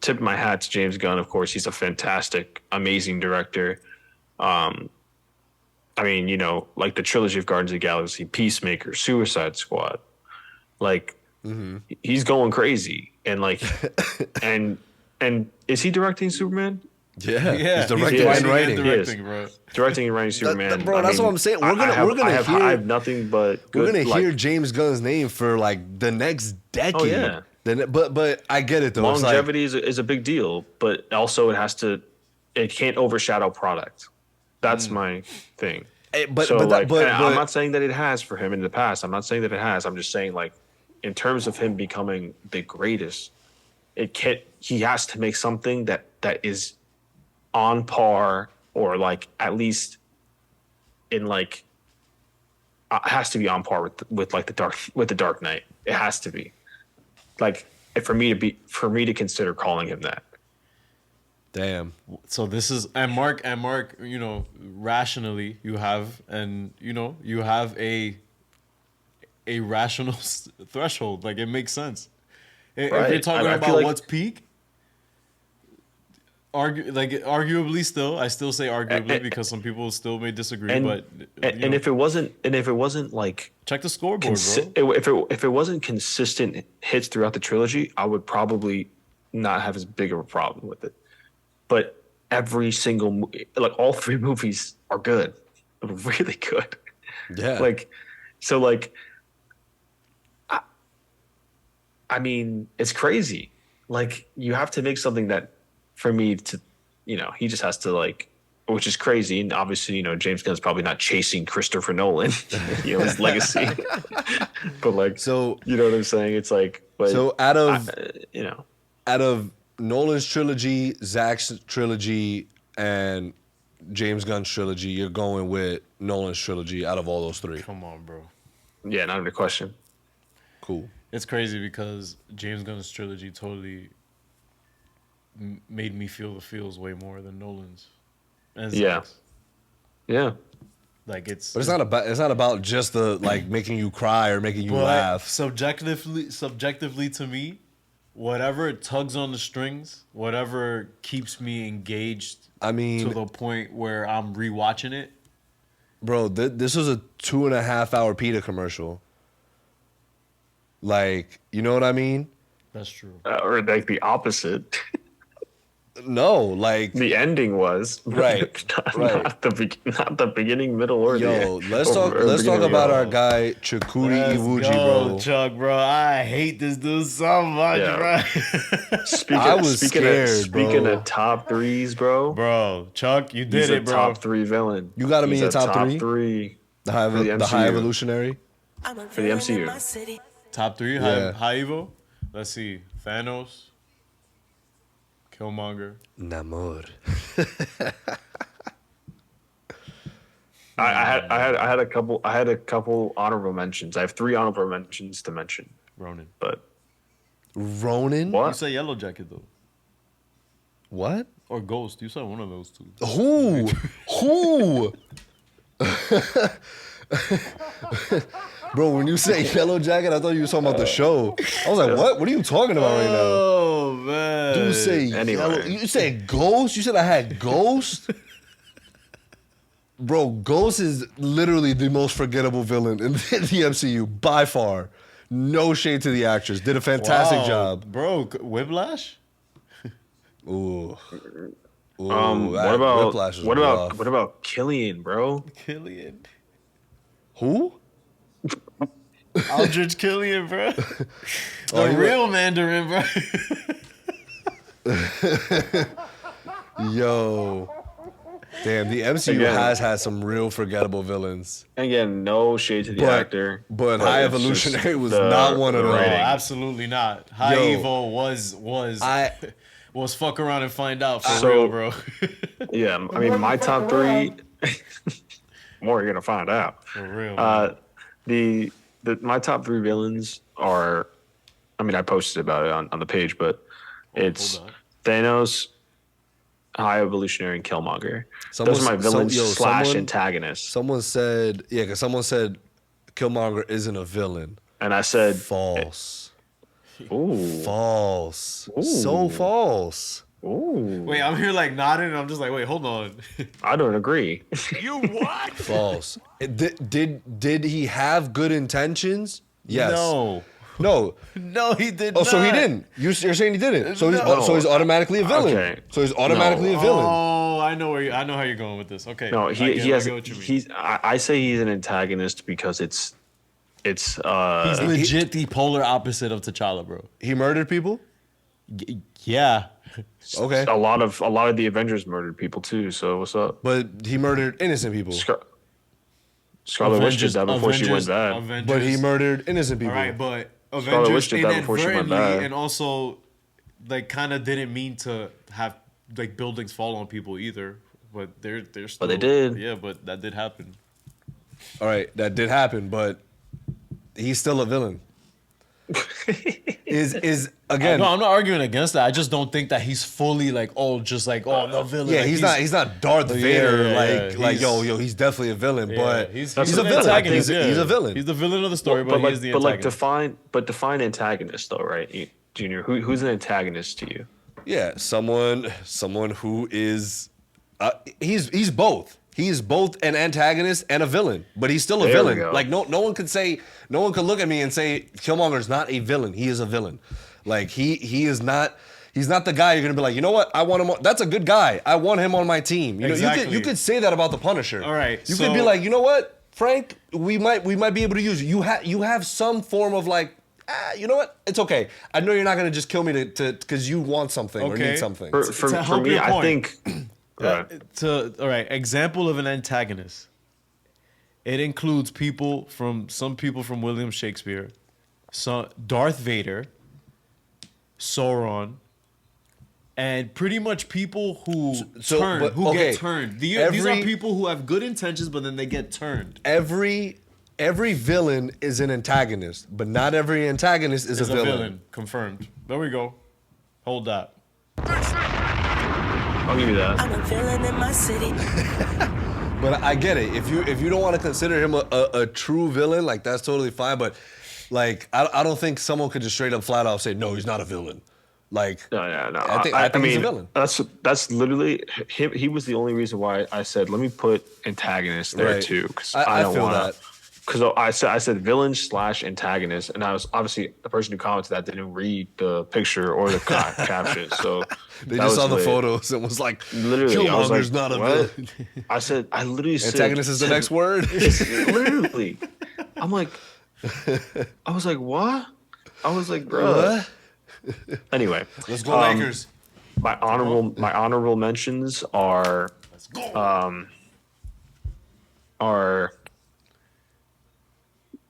tip my hat to James Gunn. Of course, he's a fantastic, amazing director. I mean, like the trilogy of Guardians of the Galaxy, Peacemaker, Suicide Squad, like he's going crazy, and like, and is he directing Superman? Yeah, Yeah, he's directing He is. and writing. He directing, bro. Directing and writing Superman, bro, that's what I'm saying. We're gonna I hear- have nothing but We're good, gonna hear James Gunn's name for like the next decade. Oh, yeah. But I get it though. It's like, longevity is a big deal, but also it can't overshadow product. That's my thing. but So but, like, but, and but I'm not saying that it has for him in the past. I'm not saying that it has. I'm just saying like, in terms of him becoming the greatest, it can't. He has to make something that is on par or like at least in like has to be on par with like the Dark Knight. It has to be like for me to consider calling him that. damn. So this is and Mark, rationally you have a rational threshold. Like it makes sense. If Right. you're talking I feel about like- what's peak, arguably still, I still say arguably because some people still may disagree. But And if it wasn't like check the scoreboard, if it wasn't consistent hits throughout the trilogy, I would probably not have as big of a problem with it. But every single like all three movies are good, really good. Yeah. I mean, it's crazy. Like you have to make something that, for me to, he just has to like, which is crazy. And obviously, James Gunn's probably not chasing Christopher Nolan, his legacy. But like, So you know what I'm saying? It's like, but so out of out of Nolan's trilogy, Zach's trilogy, and James Gunn's trilogy, you're going with Nolan's trilogy out of all those three. Come on, bro. yeah, not even a question. Cool. It's crazy because James Gunn's trilogy totally made me feel the feels way more than Nolan's. And Yeah. Zack's. Yeah. Like it's. But it's not about just the like making you cry or making you But laugh. subjectively to me, whatever tugs on the strings, whatever keeps me engaged. I mean, to the point where I'm rewatching it. bro, this was a 2.5 hour PETA commercial. Like, you know what I mean? That's true. Or like the opposite. No, like, The ending was Right, right. not the beginning, middle, or the yo, end. let's talk beginning or about the our end. guy Chukudi Iwuji, bro. Chuck, bro. I hate this dude so much, Yeah. bro. I was scared, speaking bro. of top threes, bro. Bro, Chuck, you He's did a it, bro. top 3 villain. You got him in He's your a top three? three The for the high MCU. evolutionary. for the MCU. Top 3, Yeah. high Evo. Let's see. Thanos. Killmonger. Namor. I had a couple honorable mentions. I have 3 honorable mentions to mention. Ronan. But Ronan? You what? say Yellow Jacket though. What? Or Ghost. You said one of those two. Who? Who? Bro, when you say Yellow Jacket, I thought you were talking about the show. I was like, what? What are you talking about right now? Oh man. Dude, say Anyway. Yellow. You said Ghost? You said I had Ghost? Bro, Ghost is literally the most forgettable villain in the MCU by far. No shade to the actress. Did a fantastic Wow. job. Bro, Whiplash? Ooh. Ooh, What about Whiplash was rough. what about Killian, bro? Killian. Who? Aldrich Killian, bro. Oh, The you real Mandarin, bro. Yo. Damn, the MCU Again. has had some real forgettable villains. Again, no shade to the actor. But High it's just Evolutionary was the- not one of the them. No, writing. absolutely not. High Yo. Evo was I was fuck around and find out for So- real, bro. Yeah, I mean, my top 3. More you're gonna find out. For real. Man. My top 3 villains are, I mean, I posted about it on the page, but it's hold on. Thanos, High Evolutionary, and Killmonger. Someone- Those are my villains yo, slash someone- antagonists. someone said, yeah, because someone said Killmonger isn't a villain. And I said, False. ooh, False. So false. ooh, Wait, I'm here like nodding, and I'm just like, wait, hold on. I don't agree. False. Did he have good intentions? Yes. No. No. No, he did Oh, not. so he didn't. You're saying he didn't. So he's No. so he's automatically a villain. Okay. So he's automatically a villain. Oh, I know I know how you're going with this. Okay. No, I he has. get what you mean. I say he's an antagonist because it's He's legit the polar opposite of T'Challa, bro. He murdered people. Yeah. Okay, a lot of the Avengers murdered people too. So what's up? but he murdered innocent people. Scarlet Witch did that before she went bad. Avengers, But he murdered innocent people. All right, but Witch Avengers did that before she went inadvertently bad. and also like kind of didn't mean to have like buildings fall on people either. But they're still. they did. Yeah, but that did happen. All right, that did happen, but he's still a villain. is again? No, I'm not arguing against that. I just don't think that he's fully like the villain. Yeah, Like, he's not Darth Yeah, Vader. yeah, like he's- yo, he's definitely a villain. Yeah, but he's a an villain. antagonist, He's, yeah. he's a villain. He's the villain of the story, but, he is the but antagonist. define antagonist though, right? Junior, who's an antagonist to you? Yeah, someone who is he's both. He's both an antagonist and a villain, but he's still a There we villain. go. Like no one could look at me and say Killmonger's not a villain. He is a villain. Like he is not. He's not the guy you're gonna be like, you know what? I want him. That's a good guy. I want him on my team. You know, Exactly. you could say that about the Punisher. All right, You could be so- like, you know what, Frank? We might be able to use you. You have some form of like, you know what? It's okay. I know you're not gonna just kill me to because you want something or Okay. need something. For help me, your I point. think. All right, example of an antagonist. It includes some people from William Shakespeare, Darth Vader, Sauron, and pretty much people who okay, get turned. These are people who have good intentions, but then they get turned. Every villain is an antagonist, but not every antagonist is Is a a villain. villain. Confirmed. There we go. Hold that. I'll give you that. I'm a villain in my city. But I get it. If you don't want to consider him a true villain, like that's totally fine. But like I don't think someone could just straight up flat out say no, he's not a villain. Like No. I think he's a villain. That's literally him. He was the only reason why I said let me put antagonist there Right. too, because I don't feel want that. to. Because I said villain / antagonist, and I was obviously the person who commented that didn't read the picture or the caption, so They that just saw was the lit. photos and was like, Literally, I was Killmonger's like, not a what? villain. I literally said Antagonist is the next word. Literally, I'm like, I was like, what? I was like, bro. Anyway, Let's go Lakers. my honorable mentions are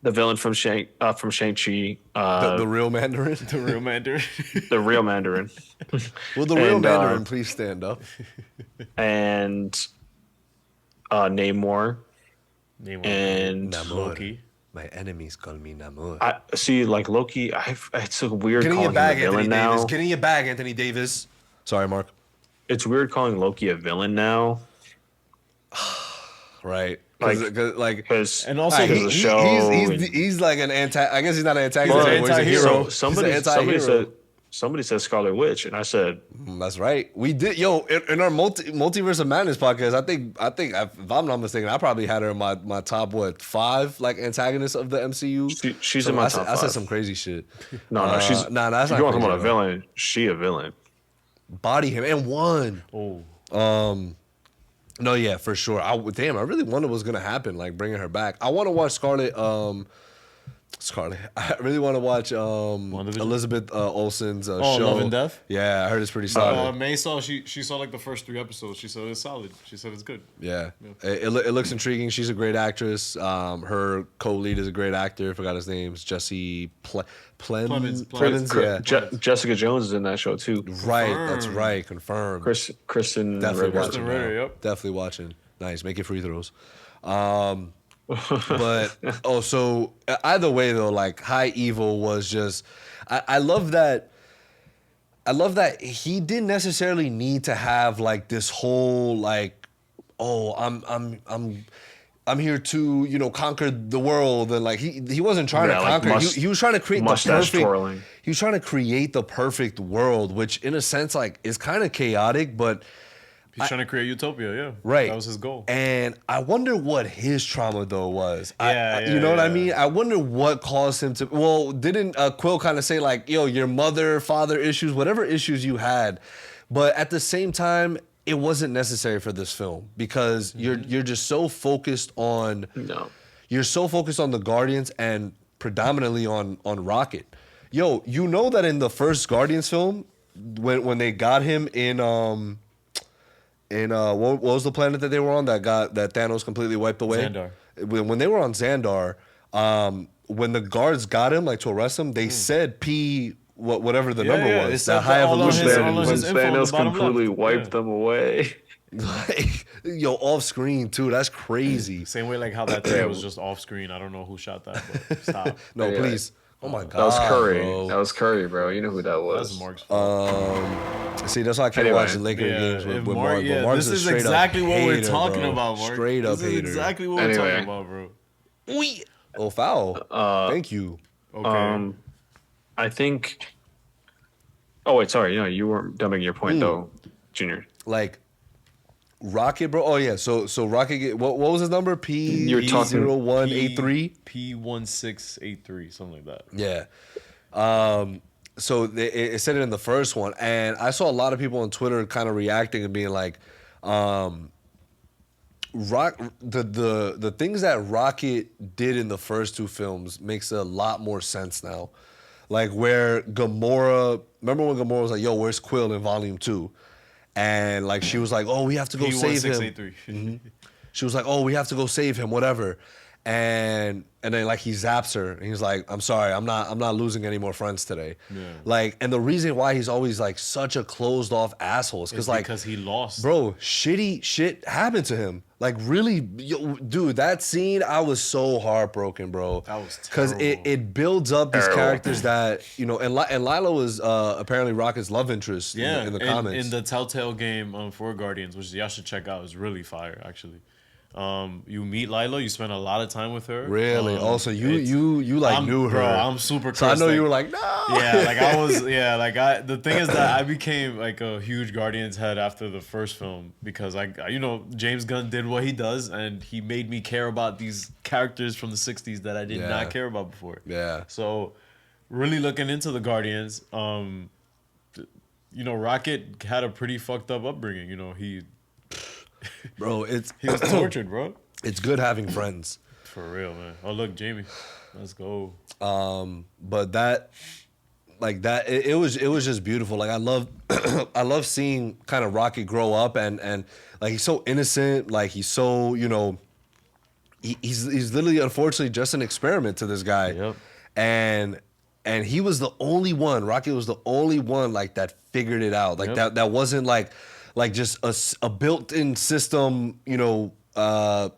the villain from Shang-Chi, The real Mandarin. The real Mandarin. the real Mandarin, Will the real And, Mandarin please stand up? and Namor, Name and Loki. My enemies call me Namor. I see like Loki. It's a weird Get in your calling him a bag, Anthony villain Davis. now. Get in your bag, Anthony Davis. Sorry, Mark. It's weird calling Loki a villain now, Right. Like- because And also because he- of the show. He's like an anti. I guess he's not an antagonist. Well, anymore, he's a anti-hero. hero. somebody He's an anti-hero. somebody said Scarlet Witch, and I said That's right. We did, in our multiverse of madness podcast. I think if I'm not mistaken, I probably had her in my top 5 like antagonists of the MCU. she's in my top I said 5. some crazy shit. No, she's that's if not you want crazy to talk about a at all. villain. She a villain. Body him and won. Oh, No, yeah, for sure. I really wonder what's gonna happen. Like bringing her back. I want to watch Scarlet. I really want to watch Elizabeth Olsen's show. Love and Death? Yeah, I heard it's pretty solid. May saw she saw like the first 3 episodes. She said it's solid. She said it's good. Yeah, it looks intriguing. She's a great actress. Her co-lead is a great actor. I forgot his name. It's Jesse Plemons. Yeah, Jessica Jones is in that show too. right. That's right. Confirmed. Kristen Definitely Ritter. watching. Ritter, now. yep. Definitely watching. Nice. Make it free throws. But so either way though, like High Evil was just. I love that. I love that he didn't necessarily need to have like this whole like, oh, I'm here to conquer the world, and like he wasn't trying to like conquer. He was trying to create the mustache perfect. twirling. He was trying to create the perfect world, which in a sense like is kind of chaotic, but. He's trying to create utopia. Yeah, Right. That was his goal. And I wonder what his trauma though was. Yeah, you know what I yeah. mean? I wonder what caused him to. Well, didn't Quill kind of say like, yo, your mother, father issues, whatever issues you had, but at the same time, it wasn't necessary for this film because you're just so focused on. No. You're so focused on the Guardians and predominantly on Rocket. Yo, you know that in the first Guardians film, when they got him in what was the planet that they were on that Thanos completely wiped away? Xandar. When they were on Xandar, when the guards got him like to arrest him, they said whatever the number yeah, was. they said That high that all on his- evolution. all on When his info on the Thanos bottom completely left. wiped Yeah. them away. Like, yo, off screen too. That's crazy. Same way like how that thing was just off screen. I don't know who shot that, but stop. No, Yeah. please. Oh my god. That was Curry. bro. That was Curry, bro. You know who that was. That's Mark's fault. See, that's why I can't Anyway. watch the Laker games with if Mark. Mark, But yeah, Mark's this a is straight up exactly what we're hater, talking bro. about, Mark. Straight up This is hater. exactly what Anyway. we're talking about, bro. Oh, foul. Thank you. Okay. I think. Oh wait, sorry. No, you weren't done making your point though, Junior. Like Rocket, bro. Oh yeah. So Rocket. What was his number? You're talking- P0183. P1683, something like that. Yeah. So it said it in the first one, and I saw a lot of people on Twitter kind of reacting and being like, the things that Rocket did in the first 2 films makes a lot more sense now. Like where Gamora, remember when Gamora was like, "Yo, where's Quill?" in Volume 2, and like she was like, "Oh, we have to go save him." P1683. She was like, "Oh, we have to go save him," whatever. and then like he zaps her and he's like, I'm sorry, I'm not losing any more friends today. Like, and the reason why he's always like such a closed off asshole is because he lost. bro, shitty shit happened to him. Like really, dude, that scene, I was so heartbroken, bro. That was because terrible. it builds up these Terrible. characters that, you know, and Lila was apparently Rocket's love interest in the comments. In the Telltale game for Guardians, which y'all should check out, is really fire actually. You meet Lila, you spend a lot of time with her. Really? Also, you I'm- knew her. Bro, I'm super So I cursed, know like- you were like, no. Yeah, like I was. Yeah, like the thing is that I became like a huge Guardians head after the first film because you know, James Gunn did what he does and he made me care about these characters from the '60s that I did Yeah. not care about before. Yeah. So, really looking into the Guardians, you know, Rocket had a pretty fucked up upbringing. You know, he Bro, he was tortured, bro. it's good having friends. For real, man. Oh look, Jamie, let's go. But that, like that, it was just beautiful. Like I love I love seeing kind of Rocket grow up and like he's so innocent. Like he's so, you know, he's literally unfortunately just an experiment to this guy. Yep. And he was the only one. Rocket was the only one like that figured it out. Like Yep. that wasn't like just a built-in system, you know,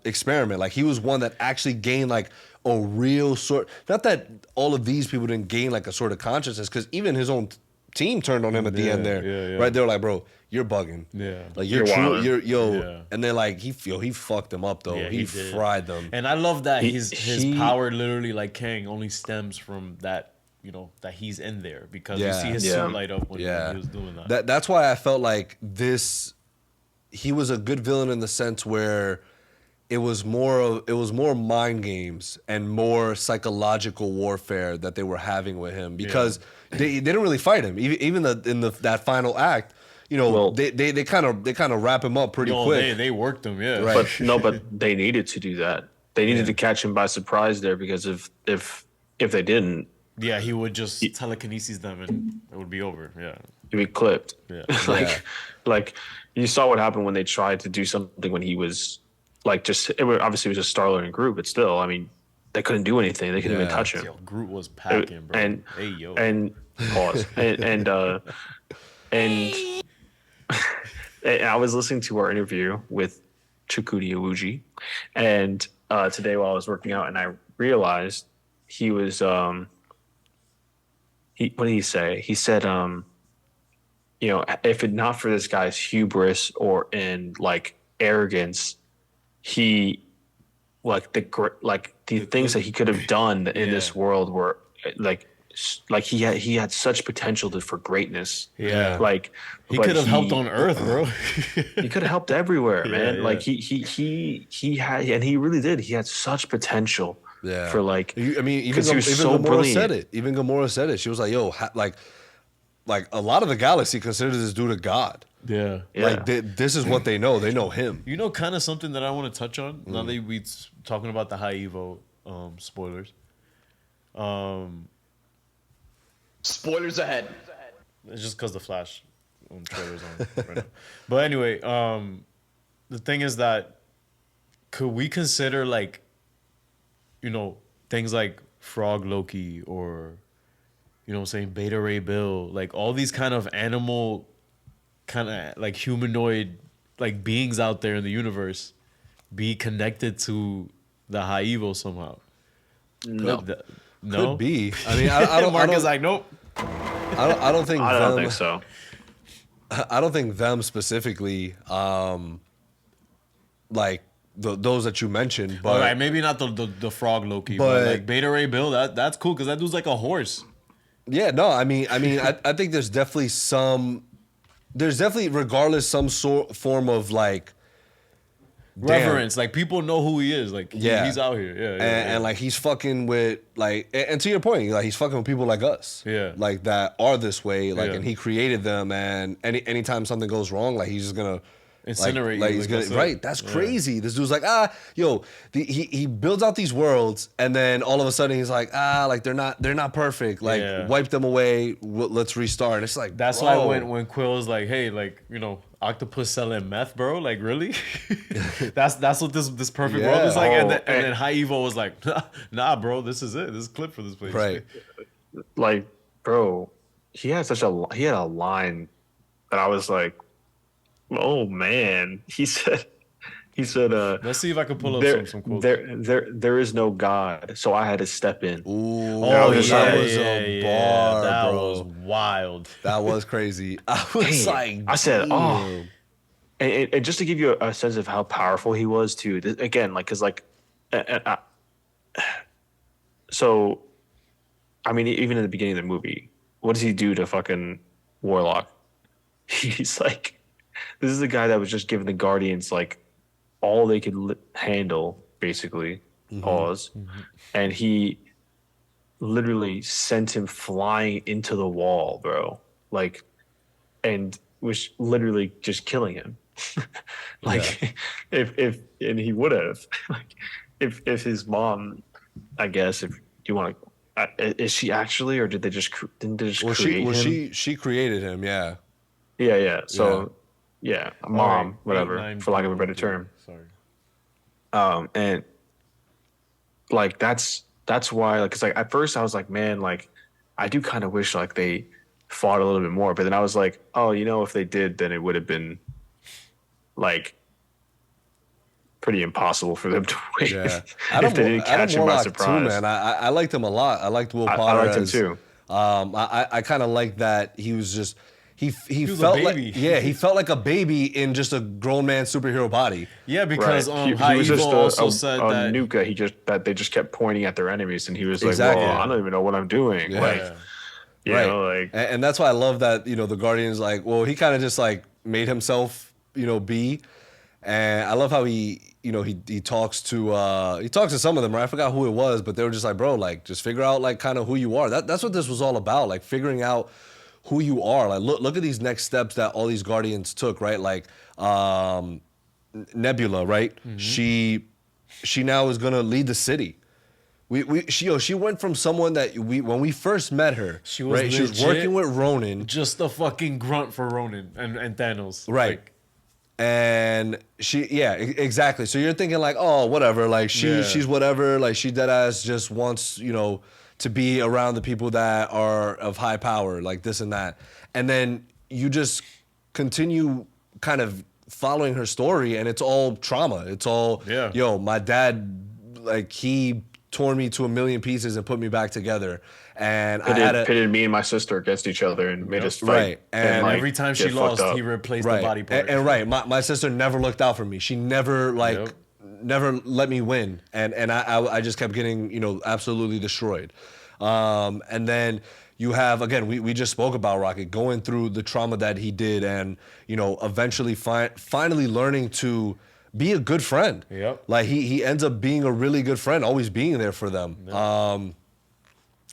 experiment. Like he was one that actually gained like a real sort. Not that all of these people didn't gain like a sort of consciousness, because even his own team turned on him at the end there. yeah. Right? They were like, bro, you're bugging. Yeah. Like you're You're true. wildin'. You're yo. Yeah. And then like he fucked them up though. Yeah, he did. fried them. And I love that He- his he- power literally like Kang only stems from that, you know, that he's in there because you Yeah. see his Yeah. suit light up when he was doing that. That's why I felt like he was a good villain in the sense where it was more mind games and more psychological warfare that they were having with him, because they didn't really fight him. Even that final act, you know, Well- they kind of wrap him up pretty Yo, quick. they worked him, yeah. Right. But no, but they needed to do that. They needed to catch him by surprise there, because if they didn't, Yeah, he would just telekinesis them and it would be over. Yeah. he'd be clipped. Yeah. like you saw what happened when they tried to do something when he was like obviously it was a Star-Lord and Groot, but still, I mean, they couldn't do anything. They couldn't even Yeah. touch him. Yo, Groot was packing, bro. And hey, yo. and pause and and I was listening to our interview with Chukwudi Iwuji, and today while I was working out, and I realized he was what did he say? He said, you know, if it not for this guy's hubris and like arrogance, he like the things that he could have done in this world were like he had such potential for greatness. Yeah. Like he but could have helped on Earth, bro. he could have helped everywhere, man. yeah. Like he had, and he really did. He had such potential. Yeah. For like, I mean, even 'cause he was so Gamora brilliant. said it. Even Gamora said it. She was like, "Yo, like a lot of the galaxy considers this dude a god. Yeah. Yeah. Like this is what they know. They know him. You know, kind of something that I want to touch on now that we talking about the High Evo spoilers. Spoilers ahead. It's just because the Flash trailer's on right now. But anyway, the thing is that could we consider like, you know, things like Frog Loki or, you know what I'm saying, Beta Ray Bill, like all these kind of animal, kind of like humanoid like beings out there in the universe be connected to the High Evo somehow? no, No? Could be. I mean, I don't. Mark I is don't, like, nope. I don't think. I don't them, think so. I don't think them specifically. Like those that you mentioned, but All right, maybe not the frog Loki, but, but- like Beta Ray Bill, that's cool because that dude's like a horse. yeah, no. I mean, I think there's definitely regardless some form of like damn. Reverence, like people know who he is. Like Yeah. he's out here, yeah, And like he's fucking with like, and to your point, like he's fucking with people like us, Yeah. like that are this way, like, Yeah. and he created them. And anytime something goes wrong, like he's just gonna Incinerate like you, he's like, gonna that's it. right. That's Yeah. crazy. This dude's like, he builds out these worlds, and then all of a sudden he's like, like they're not perfect. Like Yeah. wipe them away. Let's restart. And it's like That's bro. why when Quill was like, hey, like, you know, octopus selling meth, bro, like really? that's what this perfect world is Yeah. like. Oh, And then High Evo was like, nah, bro, this is it. This is clip for this place. Right. Like, bro, he had a line that I was like, oh man. He said, Let's see if I can pull up there, some quotes. there is no God, so I had to step in. Ooh, Oh, was that like- was a bar, that bro. was wild. That was crazy. I was Damn. like, I said, oh. damn. And just to give you a sense of how powerful he was too, again, like, cause like, so, I mean, even in the beginning of the movie, what does he do to fucking Warlock? He's like, this is the guy that was just giving the Guardians like all they could handle, basically, pause, and he literally sent him flying into the wall, bro. Like, and was literally just killing him. Like, if and he would have, like, if his mom, I guess, if you want to, is she actually, or did they just didn't they just create him? She created him, yeah. Yeah. So, yeah, a mom, Alright, whatever, 8, 9, for lack of a 10, better term. Sorry. And like that's why, like, cause like at first I was like, man, like I do kind of wish like they fought a little bit more, but then I was like, oh, you know, if they did, then it would have been like pretty impossible for them to win. Yeah, if they didn't catch him by surprise. too, man. I liked him a lot. I liked Will I Potter. liked him too. I kind of like that he was just he was felt a like baby. he felt like a baby in just a grown man superhero body. Yeah, because Right. High was Evo just also said that. Nuka. They just kept pointing at their enemies, and he was Exactly. like, "Well, I don't even know what I'm doing." Yeah. Like, you Right. know, like And that's why I love that, you know, the Guardians, like, well, he kind of just like made himself, you know, be. And I love how he talks to some of them, right? I forgot who it was, but they were just like, bro, like, just figure out like kind of who you are. That's what this was all about, like figuring out who you are. Like, look at these next steps that all these Guardians took, right? Like Nebula, right? She now is gonna lead the city. She went from someone that when we first met her, She was right? She was legit working with Ronan, just a fucking grunt for Ronan and Thanos. right? Like, And exactly. So you're thinking like, oh, whatever. Like she's whatever. Like she dead ass just wants, you know, to be around the people that are of high power, like this and that. And then you just continue kind of following her story, and it's all trauma. It's all, my dad, like he tore me to a million pieces and put me back together. And pitted me and my sister against each other and made us fight. Right. And like, every time she get fucked lost, up. he replaced right. the body part. And right, my sister never looked out for me. She never never let me win, and I just kept getting, you know, absolutely destroyed. And then you have, again, we just spoke about Rocket going through the trauma that he did, and, you know, eventually finally learning to be a good friend. Yep. Like he ends up being a really good friend, always being there for them. Yep.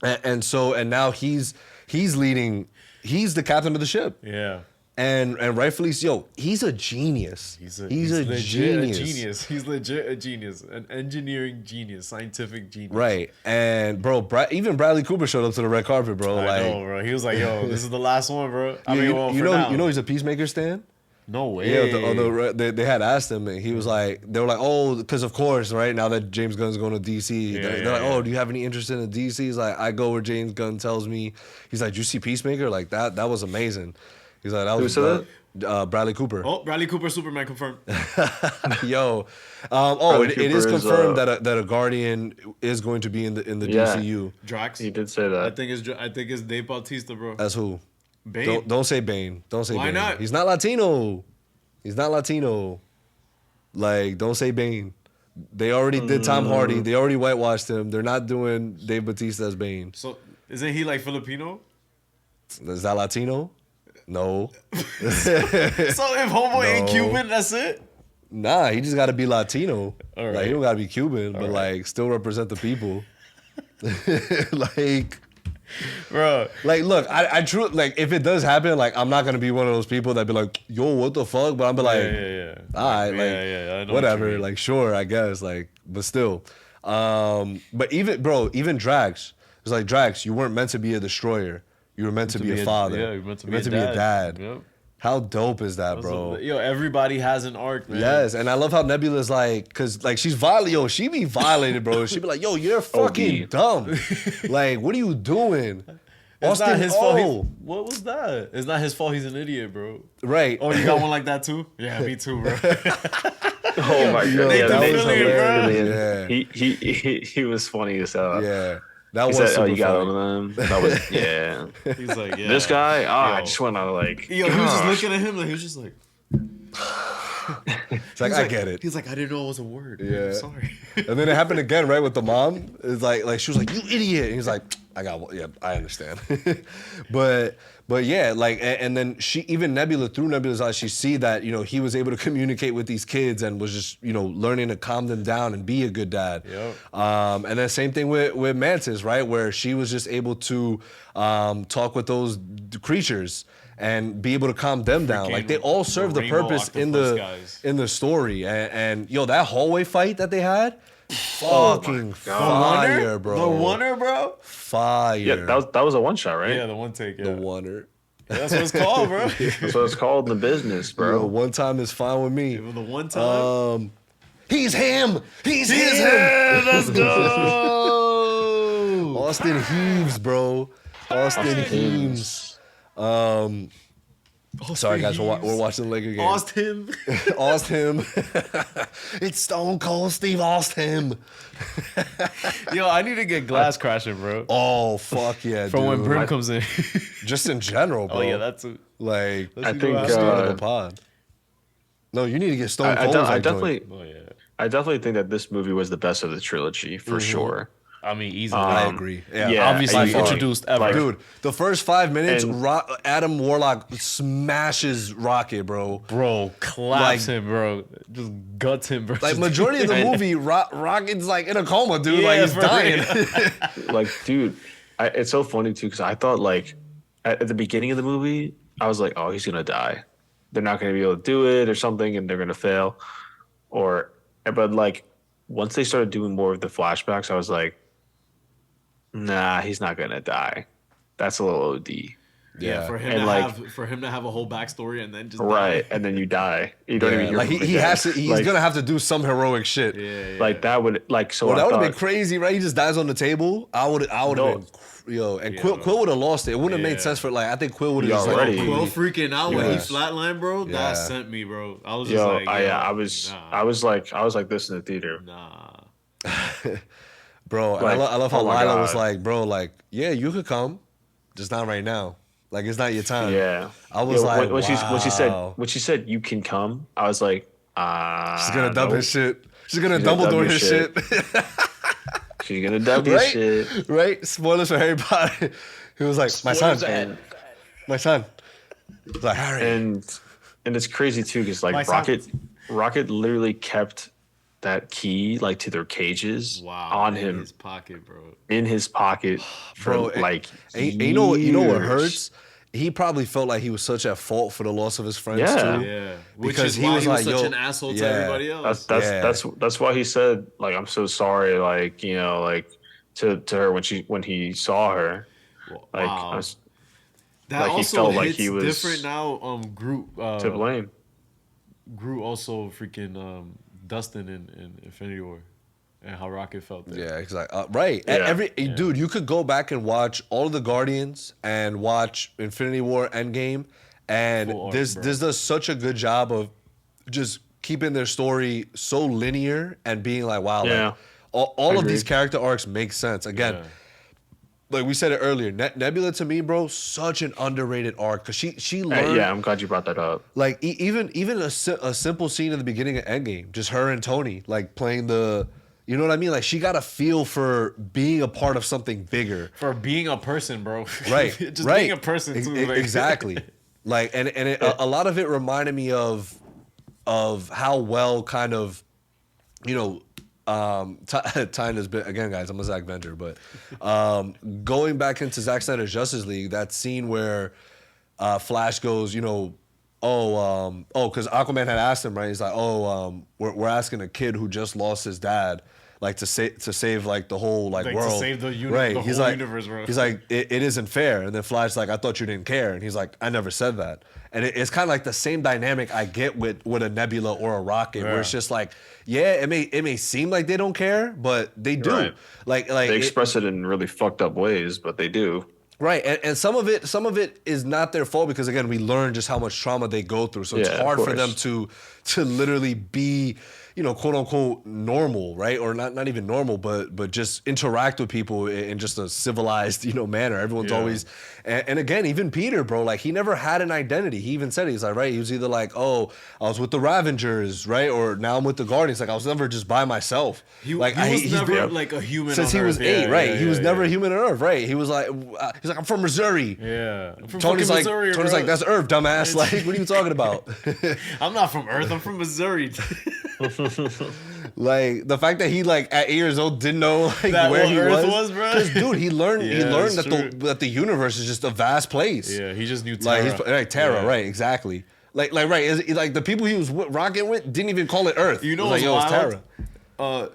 And now he's leading. He's the captain of the ship. Yeah. And rightfully so. He's a genius. He's a legit genius. He's legit a genius. An engineering genius, scientific genius. Right. And bro, even Bradley Cooper showed up to the red carpet, bro. I know, bro. He was like, "Yo, this is the last one, bro." I mean, well, you for now. know he's a Peacemaker stan? No way. Yeah, they had asked him, and he was like, they were like, oh, because of course, right, now that James Gunn's going to DC, they're like, oh, do you have any interest in DC? He's like, I go where James Gunn tells me. He's like, do you see Peacemaker? Like, that was amazing. He's like, that was Bradley Cooper. Oh, Bradley Cooper, Superman confirmed. Yo, it is confirmed that a Guardian is going to be in the DCU. Drax. He did say that. I think it's Dave Bautista, bro. That's who. Bane. Don't say Bane. Don't say Why Bane. not? He's not Latino. Like, don't say Bane. They already did Tom Hardy. They already whitewashed him. They're not doing Dave Bautista as Bane. So isn't he like Filipino? Is that Latino? No. So if Homo ain't Cuban, that's it? Nah, he just got to be Latino. All right. Like, he don't got to be Cuban, but like still represent the people. Like, bro. Like, look, I truly, like, if it does happen, like, I'm not gonna be one of those people that be like, yo, what the fuck? But I'm be like, Yeah. all right, like, I know what you whatever, mean. like, sure, I guess, like, but still. But even Drax, it's like, Drax, you weren't meant to be a destroyer. You were meant to be a father. Yeah, you're meant to be a dad. Yep. How dope is that, bro? Yo, everybody has an arc, man. Yes, and I love how Nebula's like, cause like she's violent, yo, she be violated, bro. She be like, yo, you're fucking dumb. Like, what are you doing? It's not his fault. oh. What was that? It's not his fault. He's an idiot, bro. Right. Oh, you got one like that too? Yeah, me too, bro. Oh my god, Nathan that was Fillion, hilarious. Yeah. He was funny as hell. Yeah. That He was said, super "Oh, you got funny. one of them." That was yeah. He's like, yeah. This guy, I Yo. just went out like. Yo, he was just gosh. looking at him like he was just like. It's like, I get it. He's like, I didn't know it was a word. Yeah. I'm sorry. And then it happened again, right, with the mom. It's like she was like, "You idiot!" And he's like, "I got one. Yeah, I understand." but yeah, like, and then even Nebula, through Nebula's eyes, she see that, you know, he was able to communicate with these kids and was just, you know, learning to calm them down and be a good dad. Yep. And then same thing with Mantis, right, where she was just able to talk with those creatures and be able to calm them down. Like, they all serve the rainbow purpose octopus guys. in the story. And yo, that hallway fight that they had, fucking fire, bro. The oneer, bro. Fire. Yeah, that was a one shot, right? Yeah, the one take. Yeah. The oneer. That's what it's called, bro. That's what it's called in the business, Bro, bro. one time is fine with me. The one time. He's him. He's him. Let's go. Austin Heaves, bro. Austin Heaves. Sorry, guys, we're watching the Laker game. Austin. Austin. It's Stone Cold Steve Austin. Yo, I need to get glass crashing, bro. Oh, fuck yeah, From dude. when Brim comes in. Just in general, bro. Oh yeah, that's a, like, I think let's do another pod. No, you need to get Stone Cold. I definitely, oh yeah. I definitely think that this movie was the best of the trilogy for sure. I mean, easily. I agree. yeah, Obviously I thought- introduced ever. like- Dude, the first 5 minutes, And- Adam Warlock smashes Rocket, bro. Bro, claps Like- him, bro. Just guts him, bro. Like, majority of the movie, Rocket's like in a coma, dude. Yeah, like, he's for dying. Like, dude, it's so funny too because I thought like at the beginning of the movie, I was like, oh, he's gonna die. They're not gonna be able to do it or something, and they're gonna fail. But like once they started doing more of the flashbacks, I was like, nah, he's not gonna die. That's a little OD. yeah, for him And to like- have a whole backstory and then just Right, and then you die. You don't even Yeah, hear like, from him he again. has to, he's Like- gonna have to do some heroic shit. like that would like so. Well, that I would have thought, been crazy, right? He just dies on the table. I would have No. been, yo, and Quill would have lost it. It wouldn't have made Yeah. sense for, like, I think Quill would have Yeah, just like, already. Quill freaking out when he Yes. flatlined, bro. Yeah. That sent me, bro. I was just Yo, like, I was like this in the theater. nah. bro. And Like, I love how oh my Lila was God. like, bro, like, yeah, you could come, just not right now. Like, it's not your time. Yeah, I was Yo, like, when she wow. said you can come, I was like, She's gonna dub nope. his shit. She's gonna She's gonna dub Dumbledore your his shit. She's gonna dub your Right? shit. Right? Spoilers for Harry Potter. He was like, my son, Spoilers ahead. my son. He's like, Harry. And it's crazy too because My like son. Rocket literally kept that key like to their cages on in him his pocket, bro. in his pocket for Bro, like and you know what years. hurts? He probably felt like he was such at fault for the loss of his friends Yeah. too. Yeah, which Because is he why was he was like, such yo, an asshole to yeah. everybody else. That's why he said like I'm so sorry like you know like to her when he saw her like Wow. I was That like, he also felt like hits he was different now. Groot to blame. Groot also freaking Dustin in Infinity War, and how Rocket felt there. Yeah, exactly. Right. Yeah. Dude, you could go back and watch all of the Guardians and watch Infinity War Endgame, and Full arc, this bro. does such a good job of just keeping their story so linear and being like, wow, Yeah. like, all of Agreed. these character arcs make sense. Again, Yeah. like we said it earlier, Nebula to me, bro, such an underrated arc because she learned. Yeah, I'm glad you brought that up. Like even a simple scene in the beginning of Endgame, just her and Tony like playing the, you know what I mean? Like she got a feel for being a part of something bigger, For being a person, bro. right? Just right. being a person too. like- Exactly. Like a lot of it reminded me of how well kind of, you know, tying this bit again, guys. I'm a Zack Vender, but going back into Zack Snyder's Justice League, that scene where Flash goes, because Aquaman had asked him, right? He's like, we're asking a kid who just lost his dad, like to save like the whole like world, to save the right? the He's whole like, universe, bro. he's like, it isn't fair. And then Flash's like, I thought you didn't care, and he's like, I never said that. And it's kind of like the same dynamic I get with a Nebula or a Rocket, where it's just like, yeah, it may seem like they don't care, but they do. Right. Like They express it in really fucked up ways, but they do. Right, and some of it is not their fault because again we learn just how much trauma they go through, so it's Yeah, of hard for them course. to literally be, quote unquote normal, right? Or not even normal, but just interact with people in just a civilized manner. Everyone's always, and again even Peter, bro, like he never had an identity. He even said it. He's like, right, he was either like, oh, I was with the Ravengers, right, or now I'm with the Guardians. Like I was never just by myself. He like was never like a human since on he was Earth. 8, Yeah, right? yeah, He was yeah, never yeah. a human on Earth, right? He was like, he's like, I'm from Missouri. Yeah, I'm from Tony's fucking like, Missouri, Tony's bro. like, that's Earth, dumbass. Like, what are you talking about? I'm not from Earth. I'm from Missouri. Like the fact that he like at 8 years old didn't know like That where what he Earth was, was, bro? because dude, he learned Yeah, that that's the universe is just a vast place. Yeah, he just knew Terra. Like he's right, Terra, Yeah. right, exactly. Like right, like the people he was rocking with didn't even call it Earth. You know It was like, what's yo, it's wild?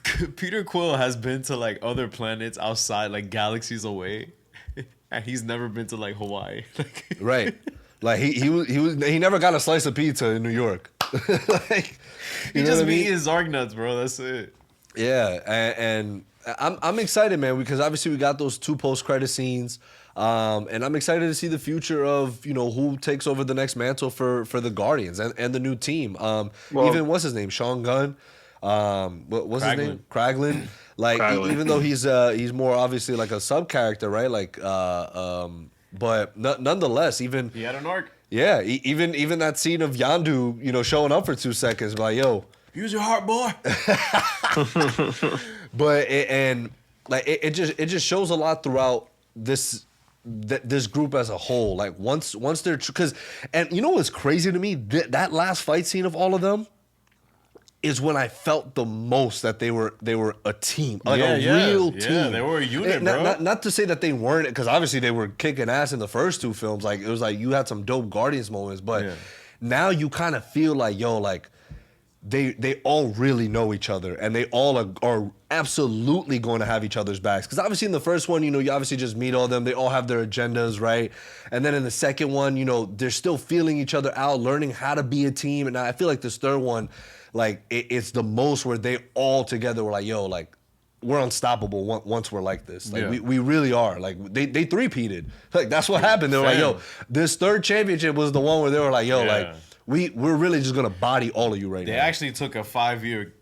Terra. Peter Quill has been to like other planets outside, like galaxies away, and he's never been to like Hawaii. Right. Like he never got a slice of pizza in New York. Like He you know just what I be mean? eating Zarg nuts, bro. That's it. Yeah, and I'm excited, man, because obviously we got those 2 post-credit scenes, and I'm excited to see the future of who takes over the next mantle for the Guardians and the new team. Even what's his name, Sean Gunn, what's his name, Kraglin. Like Kraglin. even though he's more obviously like a sub character, right? Like but nonetheless, even He had an arc. yeah, even that scene of Yandu, showing up for 2 seconds, like yo. Use your heart, boy. But it just shows a lot throughout this group as a whole. Like once they're because and you know what's crazy to me, that last fight scene of all of them is when I felt the most that they were a team, like a real team. Yeah, they were a unit, bro. Not to say that they weren't, because obviously they were kicking ass in the first 2 films. Like it was like you had some dope Guardians moments, but now you kind of feel like like. They all really know each other, and they all are absolutely going to have each other's backs. Because obviously in the first one, you obviously just meet all of them. They all have their agendas, right? And then in the second one, they're still feeling each other out, learning how to be a team. And I feel like this third one, like it's the most where they all together were like, yo, like we're unstoppable once we're like this. Like we really are. Like they three-peated. Like that's what happened. They were like, yo, this third championship was the one where they were like, yo, like. We're really just gonna body all of you right now. They actually took a 5-year,